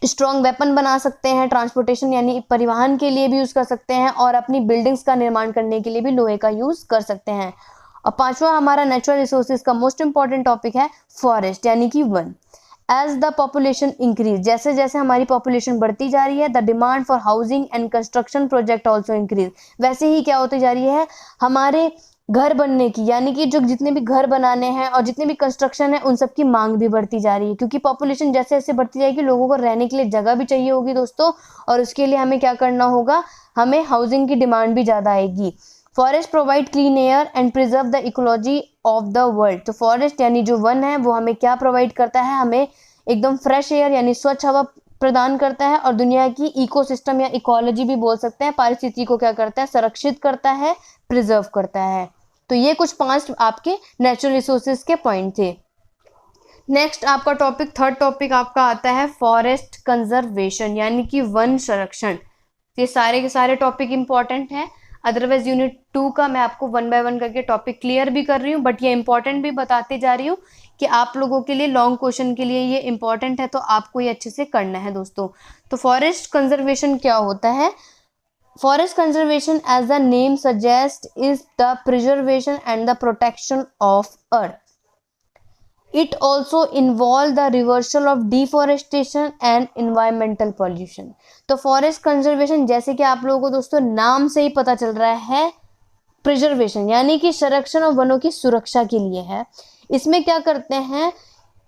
स्ट्रॉन्ग वेपन बना सकते हैं, ट्रांसपोर्टेशन यानी परिवहन के लिए भी यूज कर सकते हैं, और अपनी बिल्डिंग्स का निर्माण करने के लिए भी लोहे का यूज कर सकते हैं। और पांचवा हमारा नेचुरल रिसोर्सेज का मोस्ट इंपॉर्टेंट टॉपिक है फॉरेस्ट यानी कि वन। एज द पॉपुलेशन इंक्रीज, जैसे जैसे हमारी पॉपुलेशन बढ़ती जा रही है, the demand for housing and construction project also increase, वैसे ही क्या होती जा रही है, हमारे घर बनने की, यानी कि जो जितने भी घर बनाने हैं और जितने भी कंस्ट्रक्शन है उन सब की मांग भी बढ़ती जा रही है, क्योंकि पॉपुलेशन जैसे जैसे बढ़ती जाएगी लोगों को रहने के लिए जगह भी चाहिए होगी दोस्तों, और उसके लिए हमें क्या करना होगा, हमें हाउसिंग की डिमांड भी ज़्यादा आएगी। Forest provide clean air and preserve the ecology of the world. तो फॉरेस्ट यानी जो वन है वो हमें क्या प्रोवाइड करता है, हमें एकदम फ्रेश एयर यानी स्वच्छ हवा प्रदान करता है, और दुनिया की इकोसिस्टम या इकोलॉजी भी बोल सकते हैं, पारिस्थितिकी को क्या करता है, संरक्षित करता है, प्रिजर्व करता है। तो ये कुछ 5 आपके नेचुरल रिसोर्सेज के पॉइंट थे। नेक्स्ट आपका टॉपिक, थर्ड टॉपिक आपका आता है फॉरेस्ट कंजर्वेशन यानी कि वन संरक्षण। ये सारे के सारे टॉपिक इंपॉर्टेंट हैं, अदरवाइज यूनिट 2 का मैं आपको 1 बाय 1 करके टॉपिक क्लियर भी कर रही हूँ, बट ये इंपॉर्टेंट भी बताती जा रही हूँ कि आप लोगों के लिए लॉन्ग क्वेश्चन के लिए ये इंपॉर्टेंट है, तो आपको ये अच्छे से करना है दोस्तों। तो फॉरेस्ट कंजर्वेशन क्या होता है, forest conservation as the name suggest is the preservation and the protection of earth. It also involve the reversal of deforestation and environmental pollution। तो फॉरेस्ट कंजर्वेशन जैसे कि आप लोगों को दोस्तों नाम से ही पता चल रहा है, प्रिजर्वेशन यानी कि संरक्षण और वनों की सुरक्षा के लिए है। इसमें क्या करते हैं,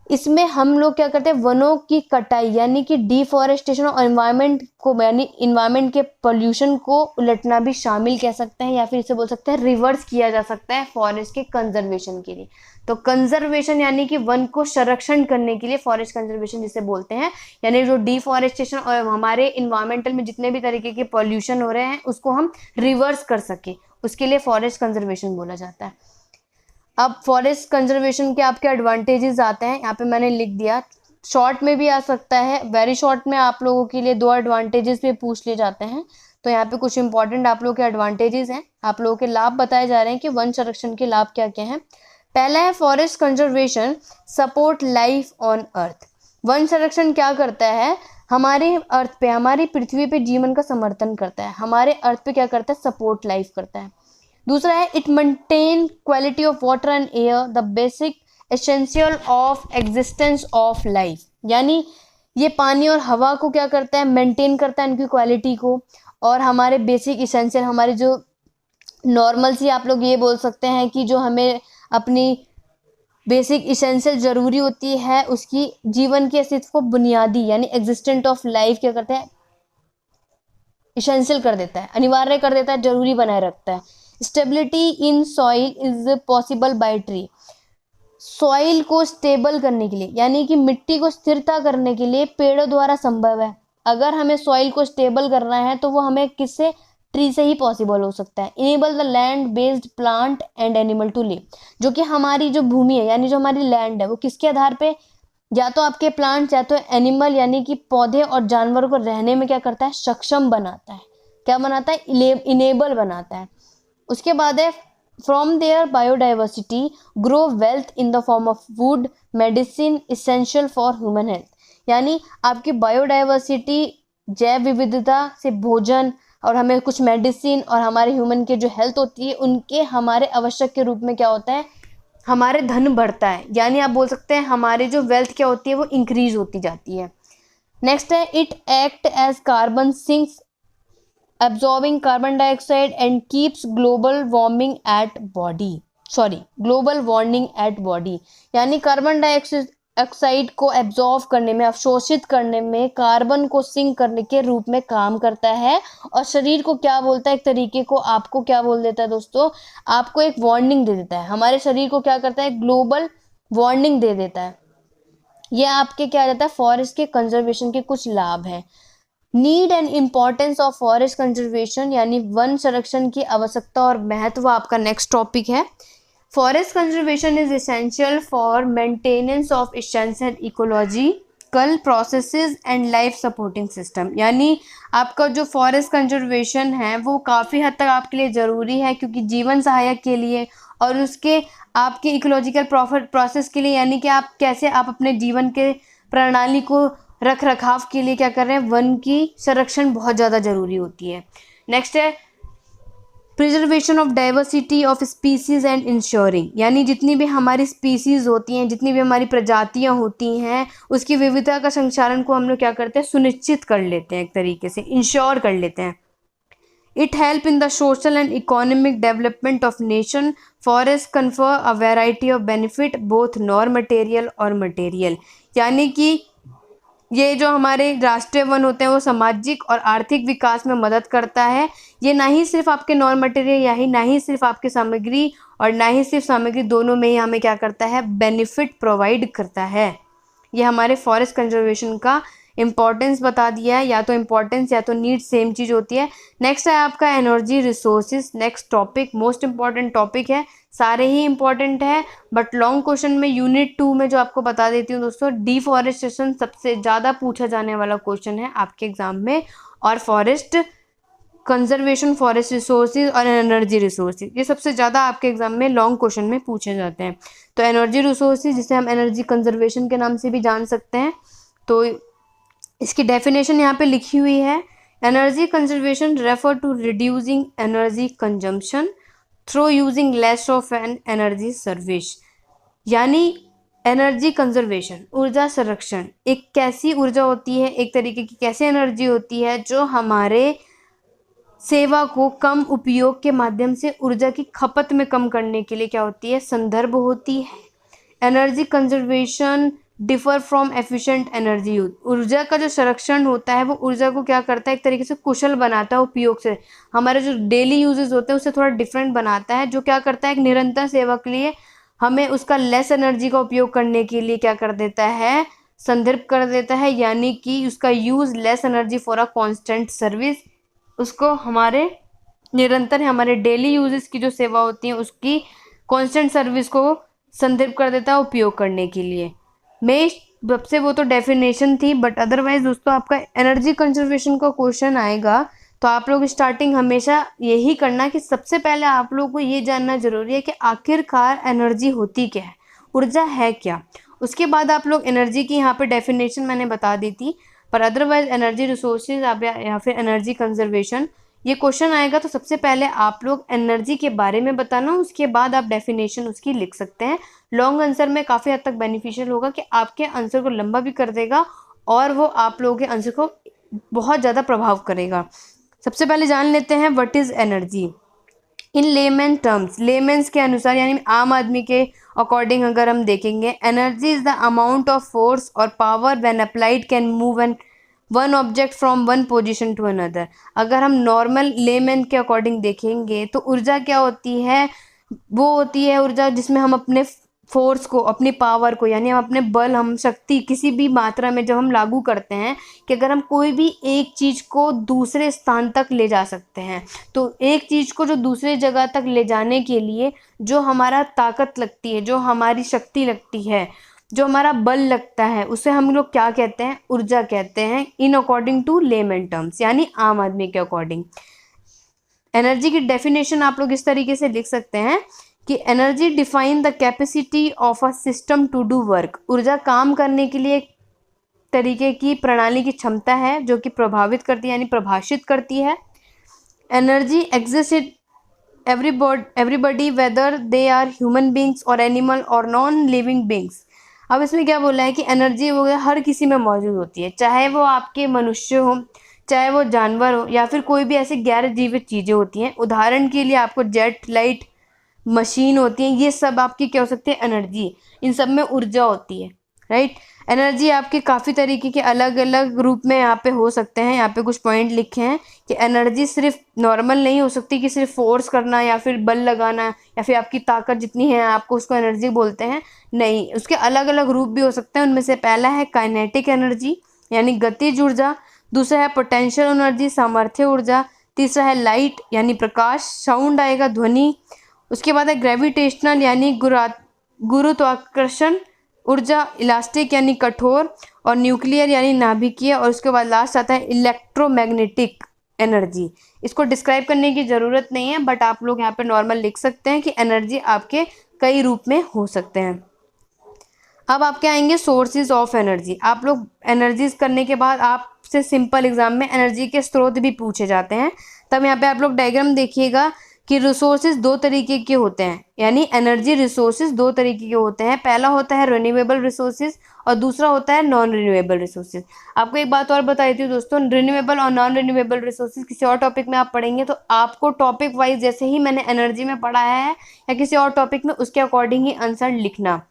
इसमें हम लोग क्या करते हैं, वनों की कटाई यानी कि डिफॉरेस्टेशन और एनवायरनमेंट को यानी इन्वायरमेंट के पोल्यूशन को उलटना भी शामिल कह सकते हैं, या फिर इसे बोल सकते हैं रिवर्स किया जा सकता है फॉरेस्ट के कंजर्वेशन के लिए। तो कंजर्वेशन यानी कि वन को संरक्षण करने के लिए फॉरेस्ट कंजर्वेशन जिसे बोलते हैं, यानी जो डिफॉरेस्टेशन और हमारे इन्वायरमेंटल में जितने भी तरीके के पोल्यूशन हो रहे हैं उसको हम रिवर्स कर सके, उसके लिए फॉरेस्ट कंजर्वेशन बोला जाता है। अब फॉरेस्ट कंजर्वेशन के आपके एडवांटेजेस आते हैं, यहाँ पे मैंने लिख दिया, शॉर्ट में भी आ सकता है, वेरी शॉर्ट में आप लोगों के लिए 2 एडवांटेजेस भी पूछ लिए जाते हैं। तो यहाँ पे कुछ इंपॉर्टेंट आप लोगों के एडवांटेजेस हैं, आप लोगों के लाभ बताए जा रहे हैं कि वन संरक्षण के लाभ क्या क्या हैं। पहला है forest conservation support life on earth. One संरक्षण क्या करता है, हमारे अर्थ पे, हमारी पृथ्वी पे जीवन का समर्थन करता है, हमारे अर्थ पे क्या करता है, सपोर्ट लाइफ करता है। दूसरा है it maintain quality of water and air the basic essential of existence of life, यानी ये पानी और हवा को क्या करता है, मेंटेन करता है, इनकी क्वालिटी को, और हमारे बेसिक इसेंशियल, हमारे जो नॉर्मल सी आप लोग ये बोल सकते हैं कि जो हमें अपनी बेसिक इसेंशियल जरूरी होती है उसकी जीवन के अस्तित्व को बुनियादी यानी एग्जिस्टेंट ऑफ लाइफ क्या करता है, इसेंशियल कर देता है, अनिवार्य कर देता है, जरूरी बनाए रखता है। Stability in soil is possible by tree, soil को स्टेबल करने के लिए यानी कि मिट्टी को स्थिरता करने के लिए पेड़ों द्वारा संभव है। अगर हमें सॉइल को स्टेबल करना है तो वो हमें किससे, ट्री से ही पॉसिबल हो सकता है। Enable the land based plant and animal to live, जो कि हमारी जो भूमि है यानी जो हमारी लैंड है वो किसके आधार पे, या तो आपके प्लांट या तो एनिमल यानी कि पौधे और जानवरों को रहने में क्या करता है, सक्षम बनाता है, क्या बनाता है, इनेबल बनाता है। उसके बाद है from their biodiversity grow wealth in the form of wood medicine essential for human health, यानी आपकी बायोडाइवर्सिटी जैव विविधता से भोजन और हमें कुछ मेडिसिन और हमारे ह्यूमन के जो हेल्थ होती है उनके हमारे आवश्यक के रूप में क्या होता है, हमारे धन बढ़ता है, यानी आप बोल सकते हैं हमारे जो वेल्थ क्या होती है वो इंक्रीज होती जाती है। नेक्स्ट है it act as carbon sinks absorbing carbon dioxide and keeps global warming at body, global warming at body, यानी कार्बन डाइऑक्साइड ऑक्साइड को एब्जॉर्ब करने में, अवशोषित करने में, कार्बन को सिंक करने के रूप में काम करता है। और शरीर को क्या बोलता है, एक तरीके को आपको क्या बोल देता है दोस्तों, आपको एक वार्निंग दे देता है। हमारे शरीर को क्या करता है, ग्लोबल वार्निंग दे देता है। ये आपके क्या रहता है, फॉरेस्ट के कंजर्वेशन के कुछ लाभ हैं। Need and importance of forest conservation, यानी वन संरक्षण की आवश्यकता और महत्व आपका नेक्स्ट टॉपिक है। Forest conservation is essential for maintenance of essential ecological processes and life supporting system, यानी आपका जो फॉरेस्ट कंजर्वेशन है वो काफ़ी हद तक आपके लिए ज़रूरी है, क्योंकि जीवन सहायक के लिए और उसके आपके इकोलॉजिकल प्रोसेस के लिए, यानी कि आप कैसे आप अपने जीवन के प्रणाली को रख रखाव के लिए क्या कर रहे हैं, वन की संरक्षण बहुत ज़्यादा ज़रूरी होती है। नेक्स्ट है preservation of diversity of species and ensuring, यानी जितनी भी हमारी स्पीसीज होती हैं, जितनी भी हमारी प्रजातियां होती हैं, उसकी विविधता का संचारण को हम लोग क्या करते हैं, सुनिश्चित कर लेते हैं, एक तरीके से इंश्योर कर लेते हैं। It help in the social and economic development of nation. Forest confer a variety of benefit both non material और मटेरियल, यानी कि ये जो हमारे राष्ट्रीय वन होते हैं वो सामाजिक और आर्थिक विकास में मदद करता है। ये ना ही सिर्फ आपके नॉन मटेरियल या ही ना ही सिर्फ आपके सामग्री और ना ही सिर्फ सामग्री, दोनों में ही हमें क्या करता है, बेनिफिट प्रोवाइड करता है। ये हमारे फॉरेस्ट कंजर्वेशन का इम्पोर्टेंस बता दिया है, या तो इम्पोर्टेंस या तो नीड सेम चीज़ होती है। नेक्स्ट है आपका energy resources, next topic most important topic है, सारे ही इम्पॉर्टेंट है, बट लॉन्ग क्वेश्चन में यूनिट 2 में जो आपको बता देती हूँ दोस्तों, डिफॉरेस्टेशन सबसे ज़्यादा पूछा जाने वाला क्वेश्चन है आपके एग्जाम में, और फॉरेस्ट कंजर्वेशन, फॉरेस्ट रिसोर्सेज और एनर्जी रिसोर्सेज, ये सबसे ज़्यादा आपके एग्जाम में लॉन्ग क्वेश्चन में पूछे जाते हैं। तो एनर्जी रिसोर्सेज, जिसे हम एनर्जी कंजर्वेशन के नाम से भी जान सकते हैं, तो इसकी डेफिनेशन यहाँ पे लिखी हुई है। Energy conservation refer to reducing energy consumption through using less of an energy service, यानी एनर्जी कंजर्वेशन, ऊर्जा संरक्षण, एक कैसी ऊर्जा होती है, एक तरीके की कैसी एनर्जी होती है जो हमारे सेवा को कम उपयोग के माध्यम से ऊर्जा की खपत में कम करने के लिए क्या होती है, संदर्भ होती है। Energy conservation differ from efficient energy use, ऊर्जा का जो संरक्षण होता है वो ऊर्जा को क्या करता है, एक तरीके से कुशल बनाता है उपयोग से, हमारे जो डेली यूजेस होते हैं उससे थोड़ा डिफरेंट बनाता है, जो क्या करता है, एक निरंतर सेवा के लिए हमें उसका लेस एनर्जी का उपयोग करने के लिए क्या कर देता है, संदर्भ कर देता है, यानी कि उसका use less energy for a constant service, उसको हमारे निरंतर हमारे डेली यूजेस की जो सेवा होती है उसकी कांस्टेंट सर्विस को संदर्भ कर देता है उपयोग करने के लिए। मैं सबसे वो तो डेफिनेशन थी, बट अदरवाइज दोस्तों आपका एनर्जी कंजर्वेशन का क्वेश्चन आएगा तो आप लोग स्टार्टिंग हमेशा यही करना कि सबसे पहले आप लोग को ये जानना जरूरी है कि आखिरकार एनर्जी होती क्या है, ऊर्जा है क्या। उसके बाद आप लोग एनर्जी की यहाँ पे डेफिनेशन मैंने बता दी थी, पर अदरवाइज एनर्जी रिसोर्सेज या फिर एनर्जी कंजर्वेशन ये क्वेश्चन आएगा तो सबसे पहले आप लोग एनर्जी के बारे में बताना, उसके बाद आप डेफिनेशन उसकी लिख सकते हैं। लॉन्ग आंसर में काफ़ी हद तक बेनिफिशियल होगा कि आपके आंसर को लंबा भी कर देगा और वो आप लोगों के आंसर को बहुत ज़्यादा प्रभाव करेगा। सबसे पहले जान लेते हैं what is energy in lemon terms, layman's के अनुसार यानी आम आदमी के अकॉर्डिंग अगर हम देखेंगे, energy is the amount of force और power when applied can move an one object from one position to another. अगर हम नॉर्मल लेमैन के अकॉर्डिंग देखेंगे तो ऊर्जा क्या होती है, वो होती है ऊर्जा जिसमें हम अपने फोर्स को, अपनी पावर को, यानी हम अपने बल, हम शक्ति किसी भी मात्रा में जब हम लागू करते हैं कि अगर हम कोई भी एक चीज़ को दूसरे स्थान तक ले जा सकते हैं, तो एक चीज़ को जो दूसरे जगह तक ले जाने के लिए जो हमारा ताकत लगती है, जो हमारी शक्ति लगती है, जो हमारा बल लगता है, उसे हम लोग क्या कहते हैं, ऊर्जा कहते हैं, in according to layman terms, यानी आम आदमी के अकॉर्डिंग। एनर्जी की डेफिनेशन आप लोग इस तरीके से लिख सकते हैं कि energy define the capacity of a system to do work, ऊर्जा काम करने के लिए एक तरीके की प्रणाली की क्षमता है जो कि प्रभावित करती है यानी प्रभाषित करती है। Energy exist in everybody whether they are human beings और एनिमल और नॉन लिविंग बींग्स। अब इसमें क्या बोला है कि एनर्जी वो हर किसी में मौजूद होती है, चाहे वो आपके मनुष्य हो, चाहे वो जानवर हो, या फिर कोई भी ऐसी गैर जीवित चीज़ें होती हैं। उदाहरण के लिए आपको जेट, लाइट, मशीन होती हैं, ये सब आपकी क्या हो सकती है, एनर्जी, इन सब में ऊर्जा होती है। राइट। एनर्जी आपके काफ़ी तरीके के अलग अलग रूप में यहाँ पे हो सकते हैं। यहाँ पे कुछ पॉइंट लिखे हैं कि एनर्जी सिर्फ नॉर्मल नहीं हो सकती कि सिर्फ फोर्स करना या फिर बल लगाना या फिर आपकी ताकत जितनी है आपको उसको एनर्जी बोलते हैं, नहीं, उसके अलग अलग रूप भी हो सकते हैं। उनमें से पहला है काइनेटिक एनर्जी यानी गतिज ऊर्जा, दूसरा है पोटेंशियल एनर्जी सामर्थ्य ऊर्जा, तीसरा है लाइट यानी प्रकाश, साउंड आएगा ध्वनि, उसके बाद है ग्रेविटेशनल यानी गुरुत्वाकर्षण ऊर्जा, इलास्टिक यानी कठोर, और न्यूक्लियर यानी नाभिकीय, और उसके बाद लास्ट आता है इलेक्ट्रोमैग्नेटिक एनर्जी। इसको डिस्क्राइब करने की ज़रूरत नहीं है, बट आप लोग यहाँ पे नॉर्मल लिख सकते हैं कि एनर्जी आपके कई रूप में हो सकते हैं। अब आपके आएंगे सोर्सेज ऑफ एनर्जी। आप लोग एनर्जीज करने के बाद आपसे सिंपल एग्जाम में एनर्जी के स्रोत भी पूछे जाते हैं। तब यहाँ पे आप लोग डायग्राम देखिएगा कि रिसोर्सेज दो तरीके के होते हैं, यानी एनर्जी रिसोर्सेज दो तरीके के होते हैं। पहला होता है रिन्यूएबल रिसोर्सेज और दूसरा होता है नॉन रिन्यूएबल रिसोर्सेज। आपको एक बात और बता देती हूँ दोस्तों, रिन्यूएबल और नॉन रिन्यूएबल रिसोर्सेज किसी और टॉपिक में आप पढ़ेंगे तो आपको टॉपिक वाइज जैसे ही मैंने एनर्जी में पढ़ाया है या किसी और टॉपिक में उसके अकॉर्डिंग ही आंसर लिखना।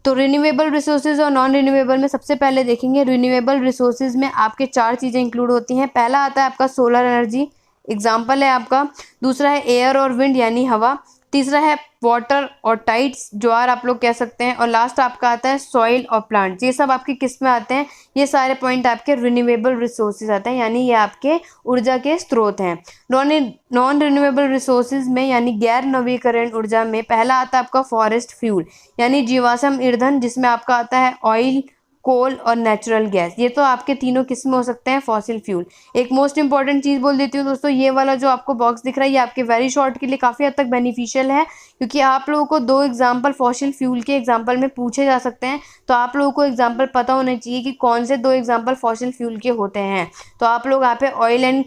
तो रिन्यूएबल रिसोर्सेज और नॉन रिन्यूएबल में सबसे पहले देखेंगे रिन्यूएबल रिसोर्सेज में आपके चार चीज़ें इंक्लूड होती हैं। पहला आता है आपका सोलर एनर्जी, एग्जाम्पल है आपका, दूसरा है एयर और विंड यानी हवा, तीसरा है वाटर और टाइड्स ज्वार आप लोग कह सकते हैं, और लास्ट आपका आता है सॉइल और प्लांट्स। ये सब आपके किस में आते हैं, ये सारे पॉइंट आपके रिन्यूएबल रिसोर्सेज आते हैं, यानी ये आपके ऊर्जा के स्रोत हैं। नॉन रिन्यूएबल रिसोर्सेज में यानी गैर नवीकरण ऊर्जा में पहला आता है आपका फॉरेस्ट फ्यूल यानी जीवाश्म ईंधन, जिसमें आपका आता है ऑयल, कोल और नेचुरल गैस। ये तो आपके तीनों किस्म हो सकते हैं फॉसिल फ्यूल। एक मोस्ट इंपॉर्टेंट चीज़ बोल देती हूँ दोस्तों, ये वाला जो आपको बॉक्स दिख रहा है ये आपके वेरी शॉर्ट के लिए काफ़ी हद तक बेनिफिशियल है, क्योंकि आप लोगों को दो एग्जाम्पल फॉसिल फ्यूल के एग्जाम्पल में पूछे जा सकते हैं। तो आप लोगों को एग्जाम्पल पता होना चाहिए कि कौन से दो एग्जाम्पल फॉसिल फ्यूल के होते हैं। तो आप लोग यहाँ पे ऑयल एंड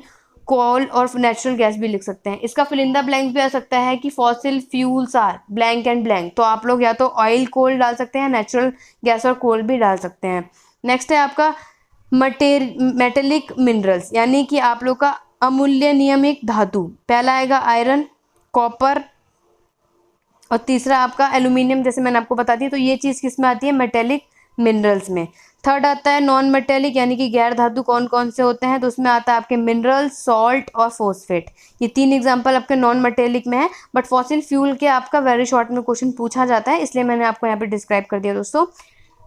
कोल और नेचुरल गैस भी लिख सकते हैं। इसका फिल इन द ब्लैंक भी आ सकता है कि fossil fuels are blank and blank, तो आप लोग या तो ऑयल कोल डाल सकते हैं, नेचुरल गैस और कोल भी डाल सकते हैं। नेक्स्ट है आपका मेटेलिक मिनरल्स यानी कि आप लोग का अमूल्य नियमिक धातु। पहला आएगा आयरन, कॉपर और तीसरा आपका एल्यूमिनियम, जैसे मैंने आपको बता दी। तो ये चीज़ किस में आती है, मेटेलिक मिनरल्स में। थर्ड आता है नॉन मेटेलिक यानी कि गैर धातु कौन कौन से होते हैं, तो उसमें आता है आपके मिनरल, सॉल्ट और फॉस्फेट। ये तीन एग्जांपल आपके नॉन मेटेलिक में है, बट फॉसिल फ्यूल के आपका वेरी शॉर्ट में क्वेश्चन पूछा जाता है, इसलिए मैंने आपको यहाँ पे डिस्क्राइब कर दिया दोस्तों।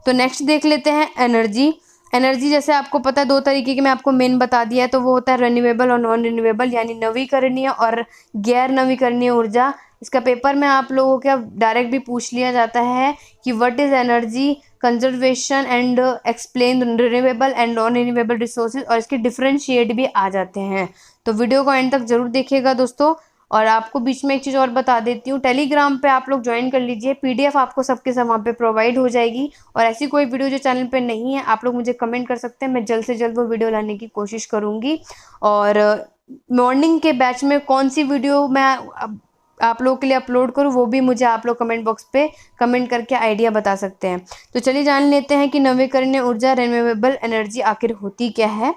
तो नेक्स्ट देख लेते हैं एनर्जी। एनर्जी जैसे आपको पता है दो तरीके के मैं आपको मेन बता दिया है, तो वो होता है रिन्यूएबल और नॉन रिन्यूएबल यानी नवीकरणीय और गैर नवीकरणीय ऊर्जा। इसका पेपर में आप लोगों के डायरेक्ट भी पूछ लिया जाता है कि what is energy conservation and explain renewable and non renewable resources, और इसके डिफरेंशिएट भी आ जाते हैं। तो वीडियो को एंड तक जरूर देखिएगा दोस्तों। और आपको बीच में एक चीज़ और बता देती हूँ, टेलीग्राम पे आप लोग ज्वाइन कर लीजिए, पीडीएफ आपको सबके सब वहाँ पे प्रोवाइड हो जाएगी। और ऐसी कोई वीडियो जो चैनल पे नहीं है आप लोग मुझे कमेंट कर सकते हैं, मैं जल्द से जल्द वो वीडियो लाने की कोशिश करूँगी। और मॉर्निंग के बैच में कौन सी वीडियो मैं आप लोगों के लिए अपलोड करूँ वो भी मुझे आप लोग कमेंट बॉक्स पे कमेंट करके आइडिया बता सकते हैं। तो चलिए जान लेते हैं कि नवीकरणीय ऊर्जा रिन्यूएबल एनर्जी आखिर होती क्या है।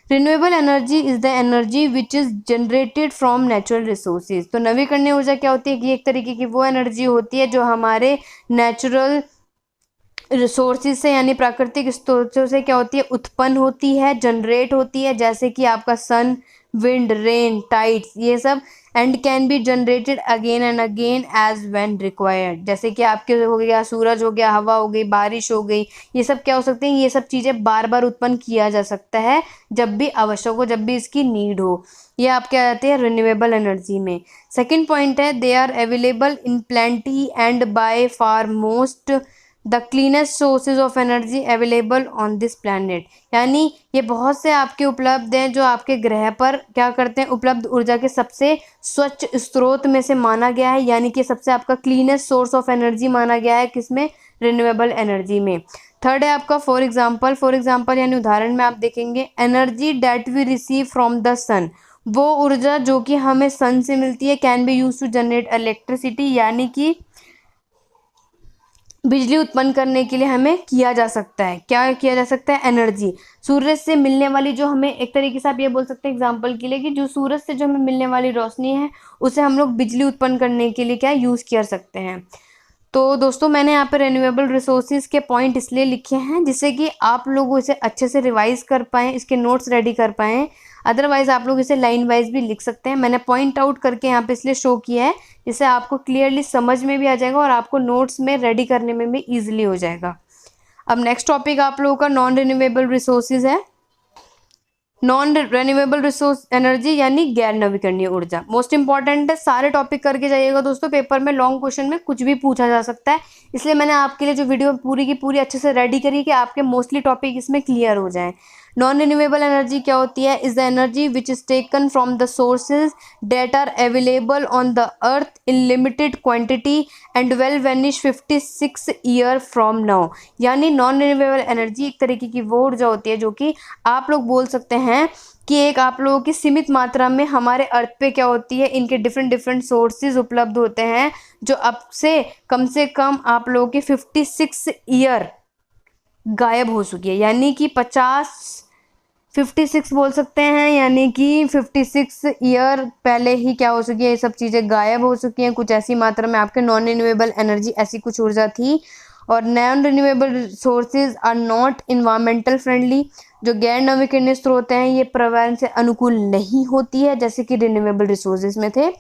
Renewable energy is the energy which is generated from natural resources. तो नवीकरणीय ऊर्जा क्या होती है कि एक तरीके की वो एनर्जी होती है जो हमारे नेचुरल रिसोर्सेज से यानी प्राकृतिक स्रोतों से क्या होती है, उत्पन्न होती है, जनरेट होती है, जैसे कि आपका सन, विंड, रेन, टाइड्स, ये सब, and can be generated again and again as when required. जैसे कि आपके हो गया सूरज, हो गया हवा, हो गई बारिश, हो गई, ये सब क्या हो सकते हैं, ये सब चीज़ें बार बार उत्पन्न किया जा सकता है जब भी आवश्यक हो, जब भी इसकी नीड हो। ये आपके आ जाते हैं रिन्यूएबल एनर्जी में। सेकेंड पॉइंट है they are available in plenty and by far most the cleanest sources of energy available on this planet. यानी ये बहुत से आपके उपलब्ध हैं जो आपके ग्रह पर क्या करते हैं, उपलब्ध ऊर्जा के सबसे स्वच्छ स्रोत में से माना गया है, यानी कि सबसे आपका क्लीनेस्ट सोर्स ऑफ एनर्जी माना गया है किसमें, रिन्यूएबल एनर्जी में। थर्ड है आपका फॉर एग्जाम्पल यानी उदाहरण में आप देखेंगे energy that we receive from the sun, वो ऊर्जा जो कि हमें सन से मिलती है, can be use to generate electricity, यानी कि बिजली उत्पन्न करने के लिए हमें किया जा सकता है, क्या किया जा सकता है, एनर्जी। सूरज से मिलने वाली जो हमें एक तरीके से आप ये बोल सकते हैं एग्जांपल के लिए कि जो सूरज से जो हमें मिलने वाली रोशनी है उसे हम लोग बिजली उत्पन्न करने के लिए क्या यूज़ कर सकते हैं। तो दोस्तों मैंने यहाँ पे रिन्यूएबल रिसोर्सेज के पॉइंट इसलिए लिखे हैं जिससे कि आप लोग इसे अच्छे से रिवाइज कर पाएँ, इसके नोट्स रेडी कर पाएँ। अदरवाइज आप लोग इसे लाइन वाइज भी लिख सकते हैं। मैंने पॉइंट आउट करके यहाँ पे इसलिए शो किया है जिससे आपको क्लियरली समझ में भी आ जाएगा और आपको नोट्स में रेडी करने में भी ईजिली हो जाएगा। अब नेक्स्ट टॉपिक आप लोगों का नॉन रिन्यूएबल रिसोर्सेज है। नॉन रिन्यूएबल रिसोर्स एनर्जी यानी गैर नवीकरणीय ऊर्जा मोस्ट इंपॉर्टेंट है। सारे टॉपिक करके जाइएगा दोस्तों, पेपर में लॉन्ग क्वेश्चन में कुछ भी पूछा जा सकता है, इसलिए मैंने आपके लिए जो वीडियो पूरी की पूरी अच्छे से रेडी करी कि आपके मोस्टली टॉपिक इसमें क्लियर हो जाएं। नॉन रिन्यूएबल एनर्जी क्या होती है? Is the energy which is taken from the sources that are available on the earth in limited quantity and will vanish 56 year from now. यानी नॉन रिन्यूएबल एनर्जी एक तरीके की वो ऊर्जा होती है जो कि आप लोग बोल सकते हैं कि एक आप लोगों की सीमित मात्रा में हमारे अर्थ पे क्या होती है, इनके डिफरेंट सोर्सेज उपलब्ध होते हैं जो अब से कम आप लोगों के 56 ईयर गायब हो चुकी है। यानी कि 56 बोल सकते हैं, यानी कि 56 ईयर पहले ही क्या हो चुकी है, ये सब चीज़ें गायब हो चुकी हैं। कुछ ऐसी मात्रा में आपके नॉन रिन्यूएबल एनर्जी ऐसी कुछ ऊर्जा थी। और non renewable sources are not environmental friendly. जो गैर नवीकरणीय स्रोत हैं ये पर्यावरण से अनुकूल नहीं होती है जैसे कि रिन्यूएबल रिसोर्सेज में थे।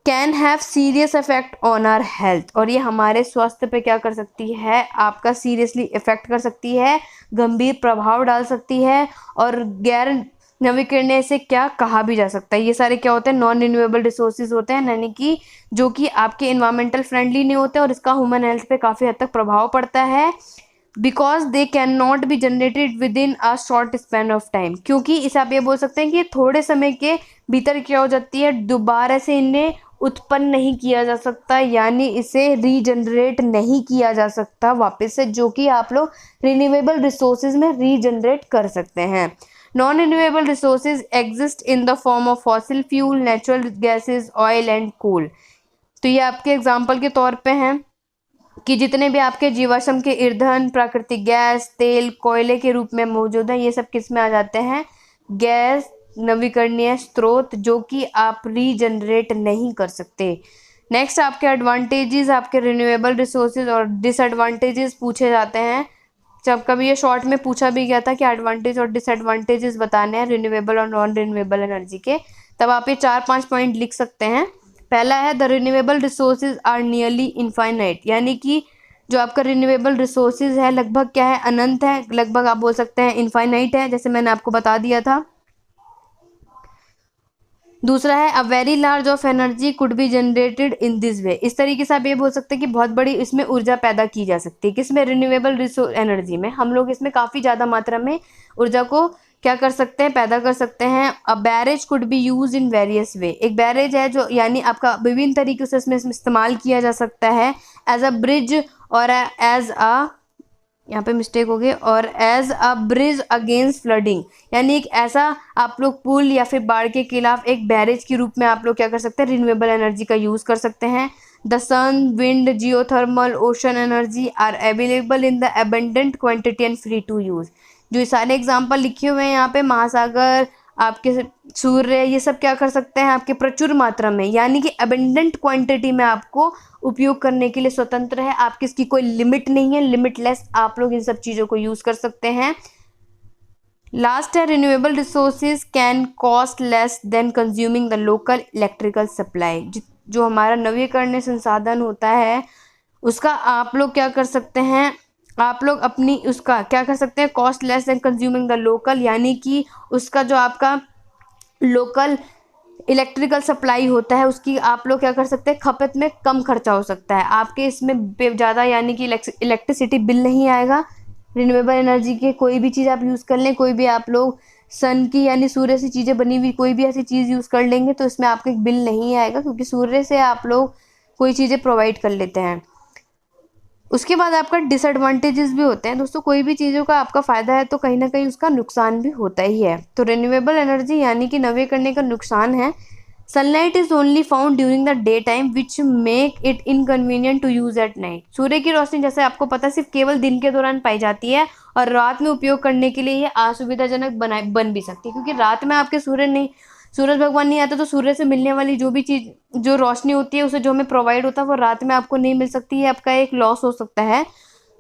Can have serious effect on our health, और ये हमारे स्वास्थ्य पे क्या कर सकती है, आपका सीरियसली इफेक्ट कर सकती है, गंभीर प्रभाव डाल सकती है। और गैर नवीकरणीय से क्या कहा भी जा सकता है, ये सारे क्या होते हैं, नॉन रिन्यूएबल रिसोर्सेज होते हैं, यानी कि जो कि आपके इन्वायरमेंटल फ्रेंडली नहीं होते और इसका ह्यूमन हेल्थ पे काफ़ी हद तक प्रभाव पड़ता है। Because they can not be generated with in a short span of time, क्योंकि इसे आप ये बोल सकते हैं कि थोड़े समय के भीतर क्या हो जाती है, दोबारा से इन्हें उत्पन्न नहीं किया जा सकता, यानी इसे रीजनरेट नहीं किया जा सकता वापस से, जो कि आप लोग रिन्यूएबल रिसोर्सेज में रीजनरेट कर सकते हैं। Non renewable resources exist in the form of fossil fuel, natural gases, oil and coal. तो ये आपके एग्जाम्पल के तौर पे हैं कि जितने भी आपके जीवाश्म के ईंधन, प्राकृतिक गैस, तेल, कोयले के रूप में मौजूद है, ये सब किस में आ जाते हैं, गैस नवीकरणीय स्रोत, जो कि आप रीजनरेट नहीं कर सकते। नेक्स्ट आपके एडवांटेजेस आपके रिन्यूएबल रिसोर्सेज और डिसएडवांटेजेस पूछे जाते हैं। जब कभी ये शॉर्ट में पूछा भी गया था कि एडवांटेज और डिसएडवांटेजेस बताने हैं रिन्यूएबल और नॉन रिन्यूएबल एनर्जी के, तब आप ये 4-5 पॉइंट लिख सकते हैं। पहला है the renewable resources are nearly infinite, यानी कि जो आपका रिन्यूएबल रिसोर्सेज है लगभग क्या है, अनंत है, लगभग आप बोल सकते हैं इनफाइनाइट है, जैसे मैंने आपको बता दिया था। दूसरा है a very large of energy could be generated in this way, इस तरीके से आप ये बोल सकते हैं कि बहुत बड़ी इसमें ऊर्जा पैदा की जा सकती है। किसमें, रिन्यूएबल रिसोर्स एनर्जी में हम लोग इसमें काफ़ी ज़्यादा मात्रा में ऊर्जा को क्या कर सकते हैं, पैदा कर सकते हैं। A barrage could be use in various way, एक बैरेज है जो यानी आपका विभिन्न तरीके से इसमें इस्तेमाल किया जा सकता है। एज अ ब्रिज और एज अ, यहाँ पे मिस्टेक हो गई, और as a bridge against flooding, यानी एक ऐसा आप लोग पुल या फिर बाढ़ के खिलाफ एक बैरेज के रूप में आप लोग क्या कर सकते हैं, रिन्यूएबल एनर्जी का यूज़ कर सकते हैं। The sun, wind, geothermal, ocean energy are available in the abundant quantity and free to use. जो ये सारे एग्जाम्पल लिखे हुए हैं यहाँ पे, महासागर, आपके सूर्य, ये सब क्या कर सकते हैं आपके प्रचुर मात्रा में, यानी कि अबंडेंट क्वांटिटी में आपको उपयोग करने के लिए स्वतंत्र है, आपकी इसकी कोई लिमिट नहीं है, लिमिटलेस आप लोग इन सब चीज़ों को यूज़ कर सकते हैं। लास्ट है renewable resources can cost less than consuming the local electrical supply, जो हमारा नवीकरणीय संसाधन होता है उसका आप लोग क्या कर सकते हैं, आप लोग अपनी उसका क्या कर सकते हैं, cost less than consuming the local, यानी कि उसका जो आपका लोकल इलेक्ट्रिकल सप्लाई होता है उसकी आप लोग क्या कर सकते हैं, खपत में कम खर्चा हो सकता है आपके, इसमें ज़्यादा यानी कि इलेक्ट्रिसिटी बिल नहीं आएगा। रिन्यूएबल एनर्जी के कोई भी चीज़ आप यूज़ कर लें, कोई भी आप लोग सन की यानी सूर्य से चीज़ें बनी हुई कोई भी ऐसी चीज़ यूज़ कर लेंगे तो इसमें आपको एक बिल नहीं आएगा, क्योंकि सूर्य से आप लोग कोई चीज़ें प्रोवाइड कर लेते हैं। उसके बाद आपका डिसएडवांटेजेस भी होते हैं दोस्तों, कोई भी चीज़ों का आपका फ़ायदा है तो कहीं ना कहीं उसका नुकसान भी होता ही है। तो रिन्यूएबल एनर्जी यानी कि नवीकरणीय का नुकसान है, sunlight is only found during the day time which make it inconvenient to use at night. सूर्य की रोशनी जैसे आपको पता सिर्फ केवल दिन के दौरान पाई जाती है और रात में उपयोग करने के लिए ये असुविधाजनक बन भी सकती है, क्योंकि रात में आपके सूर्य नहीं सूरज भगवान नहीं आता तो सूर्य से मिलने वाली जो भी चीज़, जो रोशनी होती है, उसे जो हमें प्रोवाइड होता है वो रात में आपको नहीं मिल सकती है, आपका एक लॉस हो सकता है।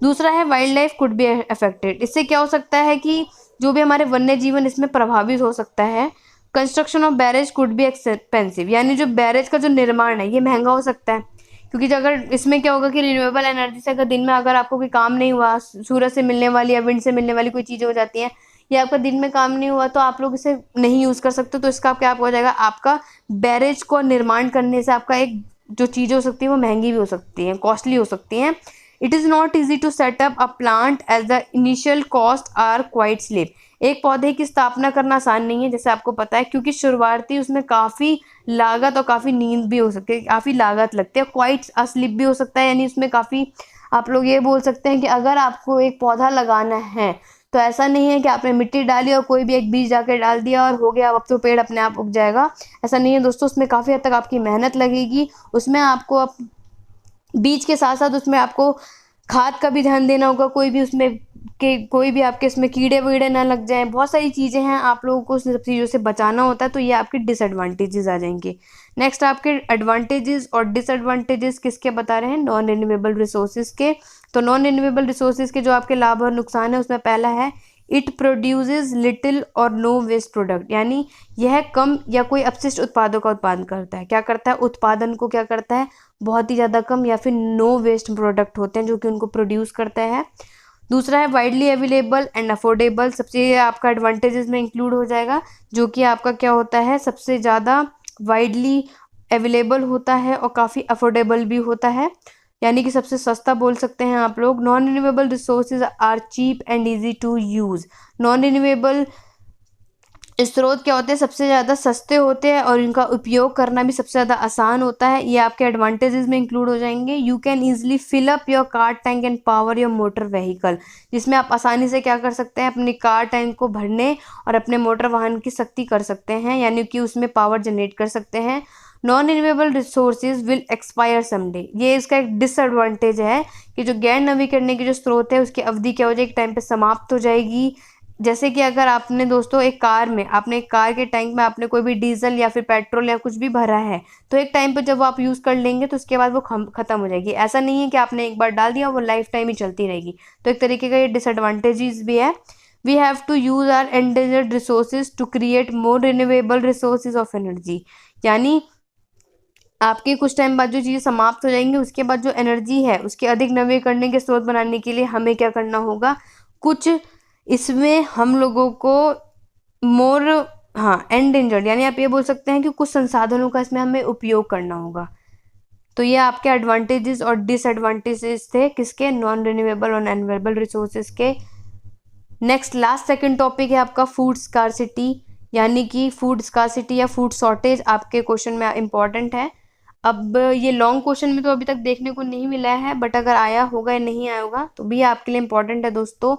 दूसरा है wild life could be affected. इससे क्या हो सकता है कि जो भी हमारे वन्य जीवन इसमें प्रभावित हो सकता है। Construction of barrage could be expensive, यानी जो बैरेज का जो निर्माण है ये महंगा हो सकता है, क्योंकि जो अगर इसमें क्या होगा कि रिन्यूएबल एनर्जी से अगर दिन में अगर आपको कोई काम नहीं हुआ, सूरज से मिलने वाली या विंड से मिलने वाली कोई चीज़ें हो जाती हैं, या आपका दिन में काम नहीं हुआ तो आप लोग इसे नहीं यूज़ कर सकते, तो इसका क्या हो जाएगा, आपका बैरेज को निर्माण करने से आपका एक जो चीज़ें हो सकती है वो महंगी भी हो सकती हैं, कॉस्टली हो सकती हैं। It is not easy to set up a plant as the initial cost are quite steep. एक पौधे की स्थापना करना आसान नहीं है, जैसे आपको पता है, क्योंकि शुरुआती उसमें काफ़ी लागत और काफ़ी नींद भी हो सकती है, काफ़ी लागत लगती है। क्वाइट स्लिप भी हो सकता है, यानी उसमें काफ़ी, आप लोग ये बोल सकते हैं कि अगर आपको एक पौधा लगाना है तो ऐसा नहीं है कि आपने मिट्टी डाली और कोई भी एक बीज जाकर डाल दिया और हो गया, अब तो पेड़ अपने आप उग जाएगा। ऐसा नहीं है दोस्तों, उसमें काफ़ी हद तक आपकी मेहनत लगेगी। उसमें आपको बीज के साथ साथ उसमें आपको खाद का भी ध्यान देना होगा, कोई भी आपके इसमें कीड़े वीड़े ना लग जाएं। बहुत सारी चीज़ें हैं, आप लोगों को उन सब चीज़ों से बचाना होता है, तो ये आपके डिसएडवांटेजेस आ जाएंगे। नेक्स्ट आपके एडवांटेजेस और डिसएडवांटेजेस किसके बता रहे हैं, नॉन रिन्यूएबल रिसोर्सेज के। तो नॉन रिन्यूएबल रिसोर्सेज के जो आपके लाभ और नुकसान है, उसमें पहला है इट प्रोड्यूसेस लिटिल और नो वेस्ट प्रोडक्ट, यानी यह कम या कोई अपशिष्ट उत्पादों का उत्पादन करता है। क्या करता है, उत्पादन को क्या करता है, बहुत ही ज़्यादा कम या फिर नो वेस्ट प्रोडक्ट होते हैं जो कि उनको प्रोड्यूस करता है। दूसरा है वाइडली अवेलेबल एंड अफोर्डेबल, सबसे आपका एडवांटेजेस में इंक्लूड हो जाएगा, जो कि आपका क्या होता है, सबसे ज़्यादा वाइडली अवेलेबल होता है और काफ़ी अफोर्डेबल भी होता है, यानी कि सबसे सस्ता बोल सकते हैं आप लोग। Non renewable resources are cheap and easy to use. Non renewable स्रोत क्या होते हैं, सबसे ज़्यादा सस्ते होते हैं और इनका उपयोग करना भी सबसे ज़्यादा आसान होता है, ये आपके एडवांटेजेस में इंक्लूड हो जाएंगे। You can easily fill up your car tank and power your motor vehicle, जिसमें आप आसानी से क्या कर सकते हैं, अपनी कार टैंक को भरने और अपने मोटर वाहन की शक्ति कर सकते हैं, यानी कि उसमें पावर जनरेट कर सकते हैं। Non renewable resources will expire someday, ये इसका एक डिसएडवांटेज है कि जो गैर नवीकरणीय के जो स्रोत है उसकी अवधि क्या हो जाएगी, टाइम पे समाप्त हो जाएगी। जैसे कि अगर आपने दोस्तों एक कार के टैंक में आपने कोई भी डीजल या फिर पेट्रोल या कुछ भी भरा है, तो एक टाइम पर जब आप यूज़ कर लेंगे तो उसके बाद वो ख़त्म हो जाएगी। ऐसा नहीं है कि आपने एक बार डाल दिया वो लाइफ टाइम ही चलती रहेगी, तो एक तरीके का ये डिसएडवांटेजेस भी है। We have to use our endangered resources to create more renewable resources of energy, यानी आपके कुछ टाइम बाद जो चीज़ें समाप्त हो जाएंगी उसके बाद जो एनर्जी है उसके अधिक नवीकरणीय के स्रोत बनाने के लिए हमें क्या करना होगा, कुछ इसमें हम लोगों को मोर एंडेंजर्ड, यानी आप ये बोल सकते हैं कि कुछ संसाधनों का इसमें हमें उपयोग करना होगा। तो ये आपके एडवांटेजेस और डिसएडवांटेजेस थे किसके, नॉन रिन्यूएबल और रिन्यूएबल रिसोर्सेज के। नेक्स्ट लास्ट सेकंड टॉपिक है आपका फूड स्कार्सिटी, यानी कि फूड स्कार्सिटी या फूड शॉर्टेज आपके क्वेश्चन में इंपॉर्टेंट है। अब ये लॉन्ग क्वेश्चन में तो अभी तक देखने को नहीं मिला है, बट अगर आया होगा या नहीं आया होगा तो भी आपके लिए इंपॉर्टेंट है दोस्तों,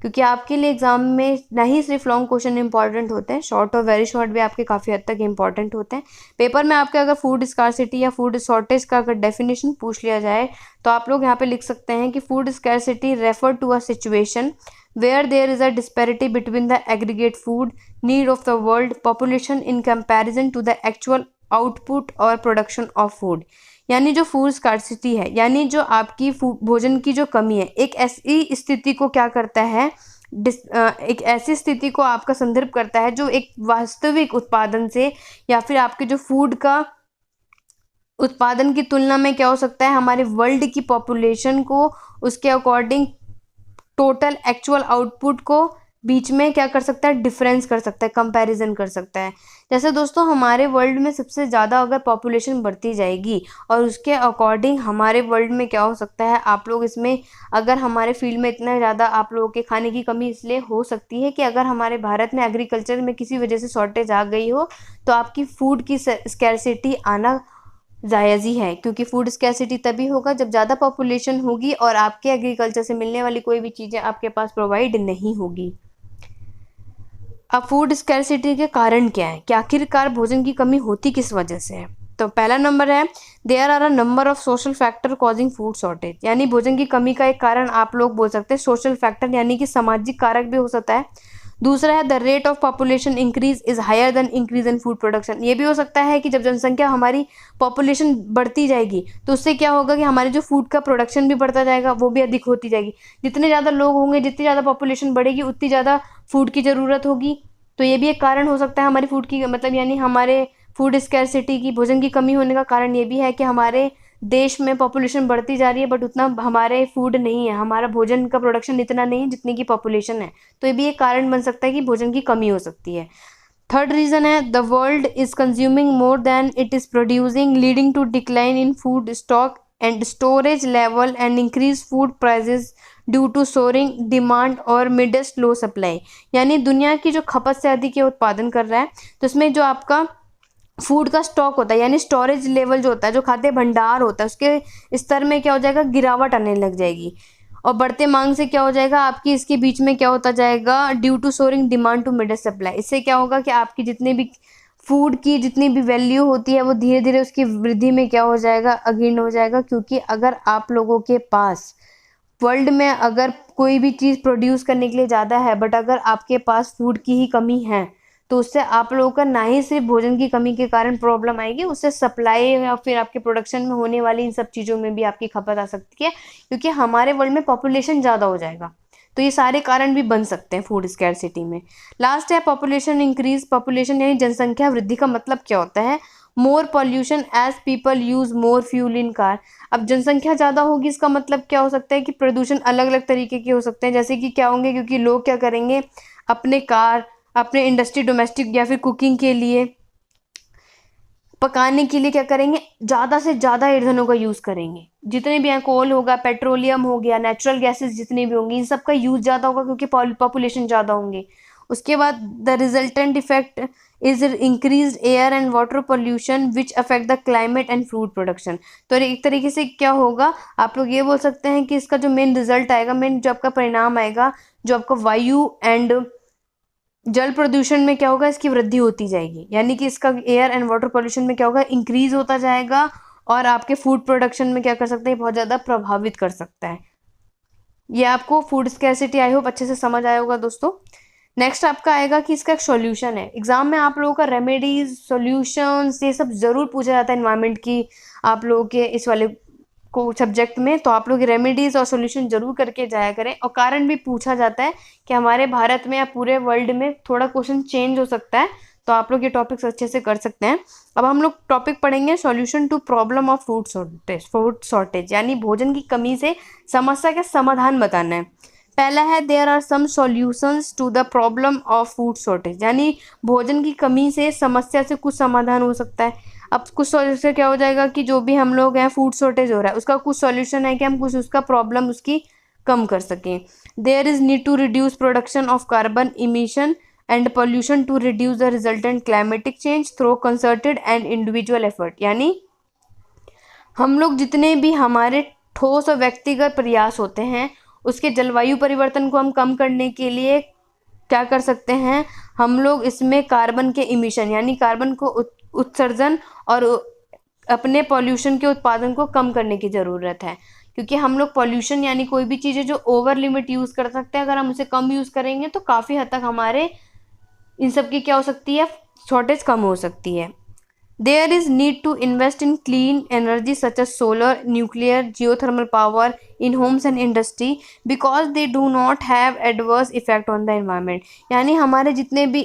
क्योंकि आपके लिए एग्जाम में नहीं सिर्फ लॉन्ग क्वेश्चन इंपॉर्टेंट होते हैं, शॉर्ट और वेरी शॉर्ट भी आपके काफ़ी हद तक इंपॉर्टेंट होते हैं। पेपर में आपके अगर फूड स्कार्सिटी या फूड शॉर्टेज का अगर डेफिनेशन पूछ लिया जाए तो आप लोग यहाँ पे लिख सकते हैं कि food scarcity refer to a situation where there is a disparity between the aggregate food need of the world population in comparison to the actual output or production of food, यानी जो फूड स्कार्सिटी है, यानी जो आपकी भोजन की जो कमी है, एक ऐसी स्थिति को क्या करता है, एक ऐसी स्थिति को आपका संदर्भ करता है जो एक वास्तविक उत्पादन से या फिर आपके जो फूड का उत्पादन की तुलना में क्या हो सकता है, हमारे वर्ल्ड की पॉपुलेशन को उसके अकॉर्डिंग टोटल एक्चुअल आउटपुट को बीच में क्या कर सकता है, डिफरेंस कर सकता है, कंपैरिजन कर सकता है। जैसे दोस्तों हमारे वर्ल्ड में सबसे ज़्यादा अगर पॉपुलेशन बढ़ती जाएगी और उसके अकॉर्डिंग हमारे वर्ल्ड में क्या हो सकता है, आप लोग इसमें अगर हमारे फील्ड में इतना ज़्यादा आप लोगों के खाने की कमी इसलिए हो सकती है कि अगर हमारे भारत में एग्रीकल्चर में किसी वजह से शॉर्टेज आ गई हो तो आपकी फूड की स्कैरसिटी आना जायज़ ही है, क्योंकि फूड स्कैरसिटी तभी होगा जब ज़्यादा पॉपुलेशन होगी और आपके एग्रीकल्चर से मिलने वाली कोई भी चीज़ें आपके पास प्रोवाइड नहीं होगी। अब फूड स्कैरसिटी के कारण क्या है कि आखिरकार भोजन की कमी होती किस वजह से है। तो पहला नंबर है there are a number of social factor causing food shortage, यानी भोजन की कमी का एक कारण आप लोग बोल सकते हैं सोशल फैक्टर, यानी कि सामाजिक कारक भी हो सकता है। दूसरा है the rate of population increase is higher than increase in food production. ये भी हो सकता है कि जब जनसंख्या हमारी पॉपुलेशन बढ़ती जाएगी तो उससे क्या होगा कि हमारे जो फूड का प्रोडक्शन भी बढ़ता जाएगा, वो भी अधिक होती जाएगी। जितने ज़्यादा लोग होंगे, जितनी ज़्यादा पॉपुलेशन बढ़ेगी, उतनी ज़्यादा फूड की ज़रूरत होगी। तो ये भी एक कारण हो सकता है हमारी फूड की, मतलब यानी हमारे फूड स्कैरसिटी की, भोजन की कमी होने का कारण ये भी है कि हमारे देश में पॉपुलेशन बढ़ती जा रही है बट उतना हमारे फूड नहीं है, हमारा भोजन का प्रोडक्शन इतना नहीं है जितनी की पॉपुलेशन है। तो ये भी एक कारण बन सकता है कि भोजन की कमी हो सकती है। थर्ड रीज़न है the world is consuming more than it is producing leading to decline in food stock and storage level and increase food prices due to soaring demand और मिडस्ट लो सप्लाई। यानी दुनिया की जो खपत से अधिक ये उत्पादन कर रहा है, तो इसमें जो आपका फूड का स्टॉक होता है यानी स्टोरेज लेवल जो होता है, जो खाद्य भंडार होता है, उसके स्तर में क्या हो जाएगा, गिरावट आने लग जाएगी। और बढ़ते मांग से क्या हो जाएगा, आपकी इसके बीच में क्या होता जाएगा, due to soaring demand to middle supply. इससे क्या होगा कि आपकी जितने भी फूड की जितनी भी वैल्यू होती है वो धीरे धीरे उसकी वृद्धि में क्या हो जाएगा, अगीर्ण हो जाएगा। क्योंकि अगर आप लोगों के पास वर्ल्ड में अगर कोई भी चीज़ प्रोड्यूस करने के लिए ज़्यादा है बट अगर आपके पास फूड की ही कमी है, तो उससे आप लोगों का ना ही सिर्फ भोजन की कमी के कारण प्रॉब्लम आएगी, उससे सप्लाई या फिर आपके प्रोडक्शन में होने वाली इन सब चीज़ों में भी आपकी खपत आ सकती है। क्योंकि हमारे वर्ल्ड में पॉपुलेशन ज़्यादा हो जाएगा, तो ये सारे कारण भी बन सकते हैं फूड स्कैरसिटी में। लास्ट है पॉपुलेशन इंक्रीज। पॉपुलेशन यानी जनसंख्या वृद्धि का मतलब क्या होता है, more pollution as people use more fuel in car. अब जनसंख्या ज़्यादा होगी, इसका मतलब क्या हो सकता है कि प्रदूषण अलग अलग तरीके के हो सकते हैं। जैसे कि क्या होंगे, क्योंकि लोग क्या करेंगे, अपने कार, अपने इंडस्ट्री, डोमेस्टिक या फिर कुकिंग के लिए, पकाने के लिए क्या करेंगे, ज़्यादा से ज़्यादा ईंधनों का यूज़ करेंगे। जितने भी हैं, कोल होगा, पेट्रोलियम हो गया, नेचुरल गैसेस जितनी भी होंगी, इन सब का यूज़ ज़्यादा होगा क्योंकि पॉपुलेशन ज़्यादा होंगे। उसके बाद the resultant effect is increase air and water pollution which affect the climate and food production. तो एक तरीके से क्या होगा, आप लोग ये बोल सकते हैं कि इसका जो मेन रिजल्ट आएगा, मेन जो आपका परिणाम आएगा, जो आपका वायु एंड जल प्रदूषण में क्या होगा, इसकी वृद्धि होती जाएगी। यानी कि इसका एयर एंड वाटर पोल्यूशन में क्या होगा, इंक्रीज होता जाएगा। और आपके फूड प्रोडक्शन में क्या कर सकते हैं, बहुत ज़्यादा प्रभावित कर सकता है। ये आपको फूड स्कैरसिटी आई होप अच्छे से समझ आया होगा दोस्तों। नेक्स्ट आपका आएगा कि इसका एक सॉल्यूशन है। एग्जाम में आप लोगों का रेमेडीज, सॉल्यूशंस, ये सब ज़रूर पूछा जाता है एनवायरनमेंट की आप लोगों के इस वाले को सब्जेक्ट में। तो आप लोग रेमेडीज और सॉल्यूशन जरूर करके जाया करें। और कारण भी पूछा जाता है कि हमारे भारत में या पूरे वर्ल्ड में थोड़ा क्वेश्चन चेंज हो सकता है, तो आप लोग ये टॉपिक्स अच्छे से कर सकते हैं। अब हम लोग टॉपिक पढ़ेंगे solution to problem of food shortage, यानी भोजन की कमी से समस्या का समाधान बताना है। पहला है there are some solutions to the problem of food shortage, यानी भोजन की कमी से समस्या से कुछ समाधान हो सकता है। अब कुछ सॉल्यूशन क्या हो जाएगा कि जो भी हम लोग हैं, फूड शॉर्टेज हो रहा है, उसका कुछ सॉल्यूशन है कि हम कुछ उसका प्रॉब्लम उसकी कम कर सकें। There is need to reduce production of carbon emission and pollution to reduce the resultant climatic change through concerted and individual effort. यानी हम लोग जितने भी हमारे ठोस और व्यक्तिगत प्रयास होते हैं, उसके जलवायु परिवर्तन को हम कम करने के लिए क्या कर सकते हैं, हम लोग इसमें कार्बन के इमिशन यानी कार्बन को उत्सर्जन और अपने पॉल्यूशन के उत्पादन को कम करने की ज़रूरत है। क्योंकि हम लोग पॉल्यूशन यानी कोई भी चीज़ें जो ओवर लिमिट यूज़ कर सकते हैं, अगर हम उसे कम यूज़ करेंगे तो काफ़ी हद तक हमारे इन सब की क्या हो सकती है, शॉर्टेज कम हो सकती है। There is need to invest in clean energy such as solar, nuclear, geothermal power in homes and industry because they do not have adverse effect on the environment। यानी हमारे जितने भी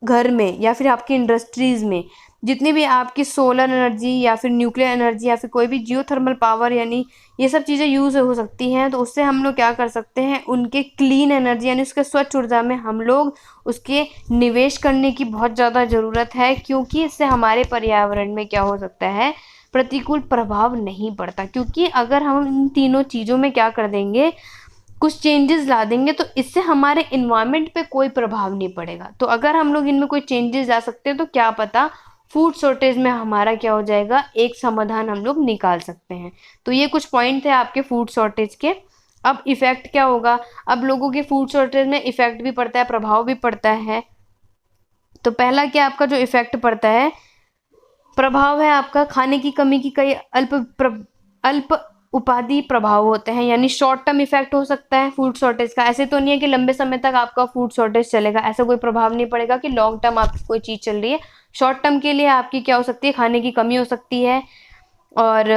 घर में या फिर आपकी इंडस्ट्रीज़ में जितनी भी आपकी सोलर एनर्जी या फिर न्यूक्लियर एनर्जी या फिर कोई भी जियोथर्मल पावर यानी ये सब चीज़ें यूज़ हो सकती हैं, तो उससे हम लोग क्या कर सकते हैं, उनके क्लीन एनर्जी यानी उसके स्वच्छ ऊर्जा में हम लोग उसके निवेश करने की बहुत ज़्यादा ज़रूरत है। क्योंकि इससे हमारे पर्यावरण में क्या हो सकता है, प्रतिकूल प्रभाव नहीं पड़ता। क्योंकि अगर हम इन तीनों चीज़ों में क्या कर देंगे, कुछ चेंजेस ला देंगे, तो इससे हमारे इन्वायरमेंट पे कोई प्रभाव नहीं पड़ेगा। तो अगर हम लोग इनमें कोई चेंजेस ला सकते हैं तो क्या पता फूड शॉर्टेज में हमारा क्या हो जाएगा, एक समाधान हम लोग निकाल सकते हैं। तो ये कुछ पॉइंट थे आपके फूड शॉर्टेज के। अब इफ़ेक्ट क्या होगा, अब लोगों के फूड शॉर्टेज में इफ़ेक्ट भी पड़ता है, प्रभाव भी पड़ता है। तो पहला क्या आपका जो इफ़ेक्ट पड़ता है, प्रभाव है आपका खाने की कमी की कई अल्प उपाधि प्रभाव होते हैं, यानी शॉर्ट टर्म इफेक्ट हो सकता है फूड शॉर्टेज का। ऐसे तो नहीं है कि लंबे समय तक आपका फूड शॉर्टेज चलेगा, ऐसा कोई प्रभाव नहीं पड़ेगा कि लॉन्ग टर्म आपकी कोई चीज़ चल रही है। शॉर्ट टर्म के लिए आपकी क्या हो सकती है, खाने की कमी हो सकती है। और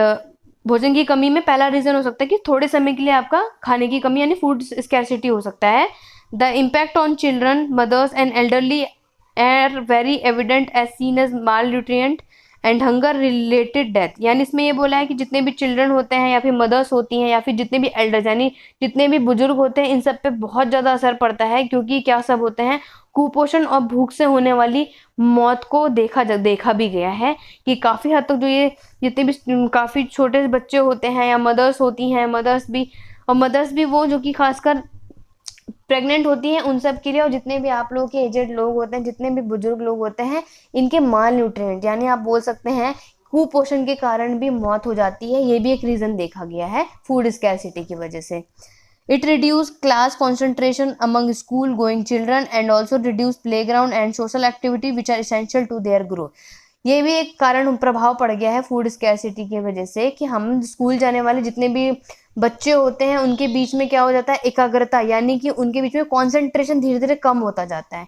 भोजन की कमी में पहला रीज़न हो सकता है कि थोड़े समय के लिए आपका खाने की कमी यानी फूड स्कैरसिटी हो सकता है। The impact on children, mothers and elderly are very evident as seen as mal nutrient and hunger related death. यानी इसमें ये बोला है कि जितने भी चिल्ड्रन होते हैं या फिर मदर्स होती हैं या फिर जितने भी एल्डर्स यानी जितने भी बुजुर्ग होते हैं, इन सब पे बहुत ज़्यादा असर पड़ता है, क्योंकि क्या सब होते हैं, कुपोषण और भूख से होने वाली मौत को देखा भी गया है कि काफ़ी हद तक जो ये जितने भी काफ़ी छोटे बच्चे होते हैं या मदर्स होती हैं, मदर्स भी वो जो कि खासकर प्रेग्नेंट होती हैं, उन सब के लिए, और जितने भी आप लोग के एजेड लोग होते हैं, जितने भी बुजुर्ग लोग होते हैं, इनके माल न्यूट्रिएंट यानी आप बोल सकते हैं कुपोषण के कारण भी मौत हो जाती है। ये भी एक रीज़न देखा गया है फूड स्कैरसिटी की वजह से। It reduce class concentration among school going children and also reduce playground and social activity which are essential to their growth. ये भी एक कारण प्रभाव पड़ गया है फूड स्कैरसिटी की वजह से कि हम स्कूल जाने वाले जितने भी बच्चे होते हैं उनके बीच में क्या हो जाता है, एकाग्रता यानी कि उनके बीच में कॉन्सेंट्रेशन धीरे धीरे कम होता जाता है।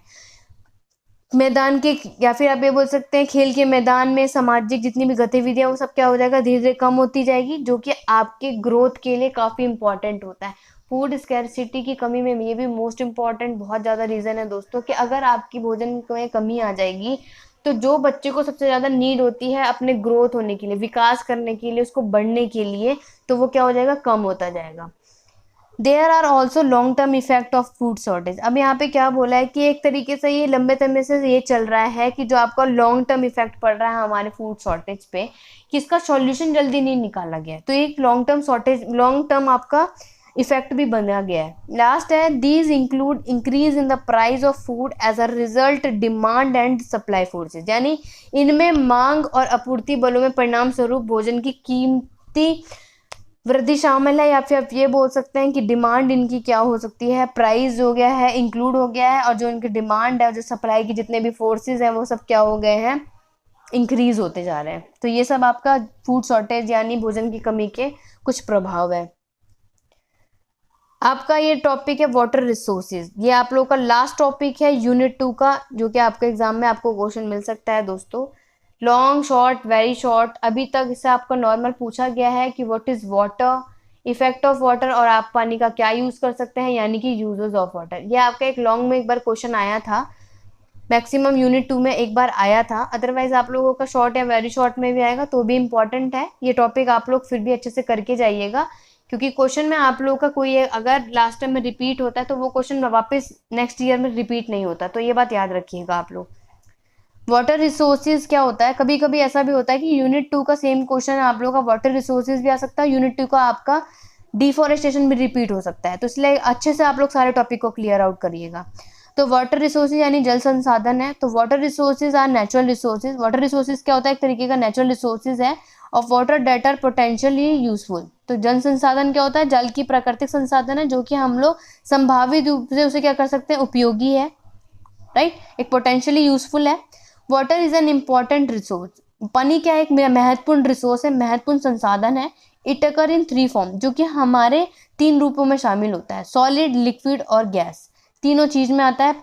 मैदान के या फिर आप ये बोल सकते हैं खेल के मैदान में सामाजिक जितनी भी गतिविधियां वो सब क्या हो जाएगा, धीरे धीरे कम होती जाएगी, जो कि आपके ग्रोथ के लिए काफ़ी इंपॉर्टेंट होता है। फूड स्कैरसिटी की कमी में ये भी मोस्ट इम्पॉर्टेंट बहुत ज़्यादा रीज़न है दोस्तों कि अगर आपकी भोजन में कमी आ जाएगी तो जो बच्चे को सबसे ज़्यादा नीड होती है अपने ग्रोथ होने के लिए, विकास करने के लिए, उसको बढ़ने के लिए, तो वो क्या हो जाएगा, कम होता जाएगा। There are also long term effect of food shortage. अब यहाँ पे क्या बोला है कि एक तरीके से ये लंबे समय से ये चल रहा है कि जो आपका लॉन्ग टर्म इफेक्ट पड़ रहा है हमारे फूड शॉर्टेज पे, कि इसका सॉल्यूशन जल्दी नहीं निकाला गया, तो एक लॉन्ग टर्म आपका इफेक्ट भी बना गया है। लास्ट है, these include increase in the price of food as a result demand and supply forces. यानी इनमें मांग और आपूर्ति बलों में परिणाम स्वरूप भोजन की कीमती वृद्धि शामिल है, या फिर आप ये बोल सकते हैं कि डिमांड इनकी क्या हो सकती है, प्राइस हो गया है, इंक्लूड हो गया है, और जो इनकी डिमांड है, जो सप्लाई की जितने भी फोर्सेज हैं वो सब क्या हो गए हैं, इंक्रीज होते जा रहे हैं। तो ये सब आपका फूड शॉर्टेज यानी भोजन की कमी के कुछ प्रभाव है। आपका ये टॉपिक है वाटर रिसोर्सेज, ये आप लोगों का लास्ट टॉपिक है यूनिट 2 का, जो कि आपके एग्जाम में आपको क्वेश्चन मिल सकता है दोस्तों। लॉन्ग शॉर्ट वेरी शॉर्ट, अभी तक इससे आपको नॉर्मल पूछा गया है कि what is water, effect of water, और आप पानी का क्या यूज कर सकते हैं यानी कि यूजेस ऑफ वाटर। ये आपका एक लॉन्ग में एक बार क्वेश्चन आया था, मैक्सिमम यूनिट 2 में एक बार आया था, अदरवाइज आप लोगों का शॉर्ट या वेरी शॉर्ट में भी आएगा तो भी इंपॉर्टेंट है। ये टॉपिक आप लोग फिर भी अच्छे से करके जाइएगा, क्योंकि क्वेश्चन में आप लोगों का कोई अगर लास्ट टाइम में रिपीट होता है तो वो क्वेश्चन वापस नेक्स्ट ईयर में रिपीट नहीं होता, तो ये बात याद रखिएगा आप लोग। वाटर रिसोर्सेज क्या होता है, कभी कभी ऐसा भी होता है कि यूनिट 2 का सेम क्वेश्चन आप लोगों का वाटर रिसोर्सेज भी आ सकता है, यूनिट 2 का आपका डिफॉरेस्टेशन भी रिपीट हो सकता है, तो इसलिए अच्छे से आप लोग सारे टॉपिक को क्लियर आउट करिएगा। तो वाटर रिसोर्सेज यानी जल संसाधन है, तो water resources are natural resources. Water resources क्या होता है, एक तरीके का नेचुरल रिसोर्सेज है of water that are potentially useful. तो जल संसाधन क्या होता है, जल की प्राकृतिक संसाधन है जो कि हम लोग संभावित रूप से उसे क्या कर सकते हैं, उपयोगी है, राइट, एक पोटेंशियली यूजफुल है। Water is an important resource, पानी क्या है, एक महत्वपूर्ण रिसोर्स है, महत्वपूर्ण संसाधन है। इट अकर इन 3 फॉर्म, जो कि हमारे 3 रूपों में शामिल होता है, सॉलिड, लिक्विड और गैस, तीनों चीज में आता है।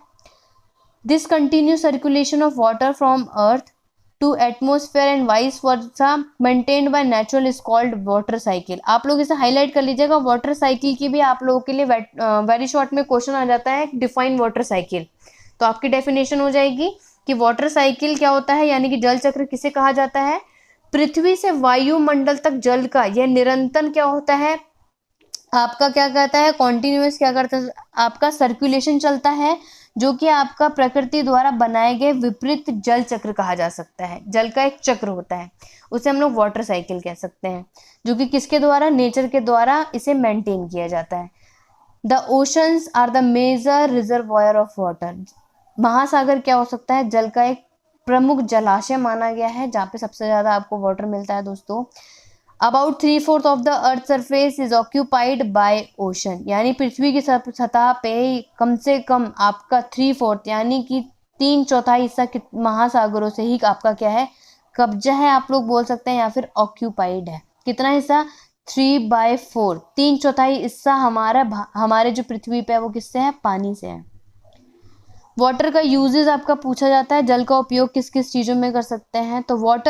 This continuous circulation of water from earth to atmosphere and vice versa maintained by natural is called water cycle. आप लोग इसे हाईलाइट कर लीजिएगा, वाटर साइकिल की भी आप लोगों के लिए वेरी शॉर्ट में क्वेश्चन आ जाता है, डिफाइन वाटर साइकिल। तो आपकी डेफिनेशन हो जाएगी कि वाटर साइकिल क्या होता है, यानी कि जल चक्र किसे कहा जाता है, पृथ्वी से वायुमंडल तक जल का यह निरंतर क्या होता है, आपका क्या कहता है, कॉन्टिन्यूस क्या करता है, आपका सर्कुलेशन चलता है, जो कि आपका प्रकृति द्वारा बनाए गए विपरीत जल चक्र कहा जा सकता है। जल का एक चक्र होता है, उसे हम लोग वाटर साइकिल कह सकते हैं, जो कि किसके द्वारा, नेचर के द्वारा इसे मेंटेन किया जाता है। The oceans are the major reservoir of water. महासागर क्या हो सकता है, जल का एक प्रमुख जलाशय माना गया है, जहाँ पे सबसे ज्यादा आपको वाटर मिलता है दोस्तों। About 3/4 of the earth surface is occupied by ocean, यानी पृथ्वी की सतह पे कम से कम आपका 3/4 यानी कि 3/4 हिस्सा महासागरों से ही आपका क्या है, कब्जा है, आप लोग बोल सकते हैं, या फिर ऑक्यूपाइड है। कितना हिस्सा, 3/4, 3/4 हिस्सा हमारे जो पृथ्वी पे है वो किससे है, पानी से है। वाटर का यूजेस आपका पूछा जाता है, जल का उपयोग किस किस चीजों में कर सकते हैं, तो वाटर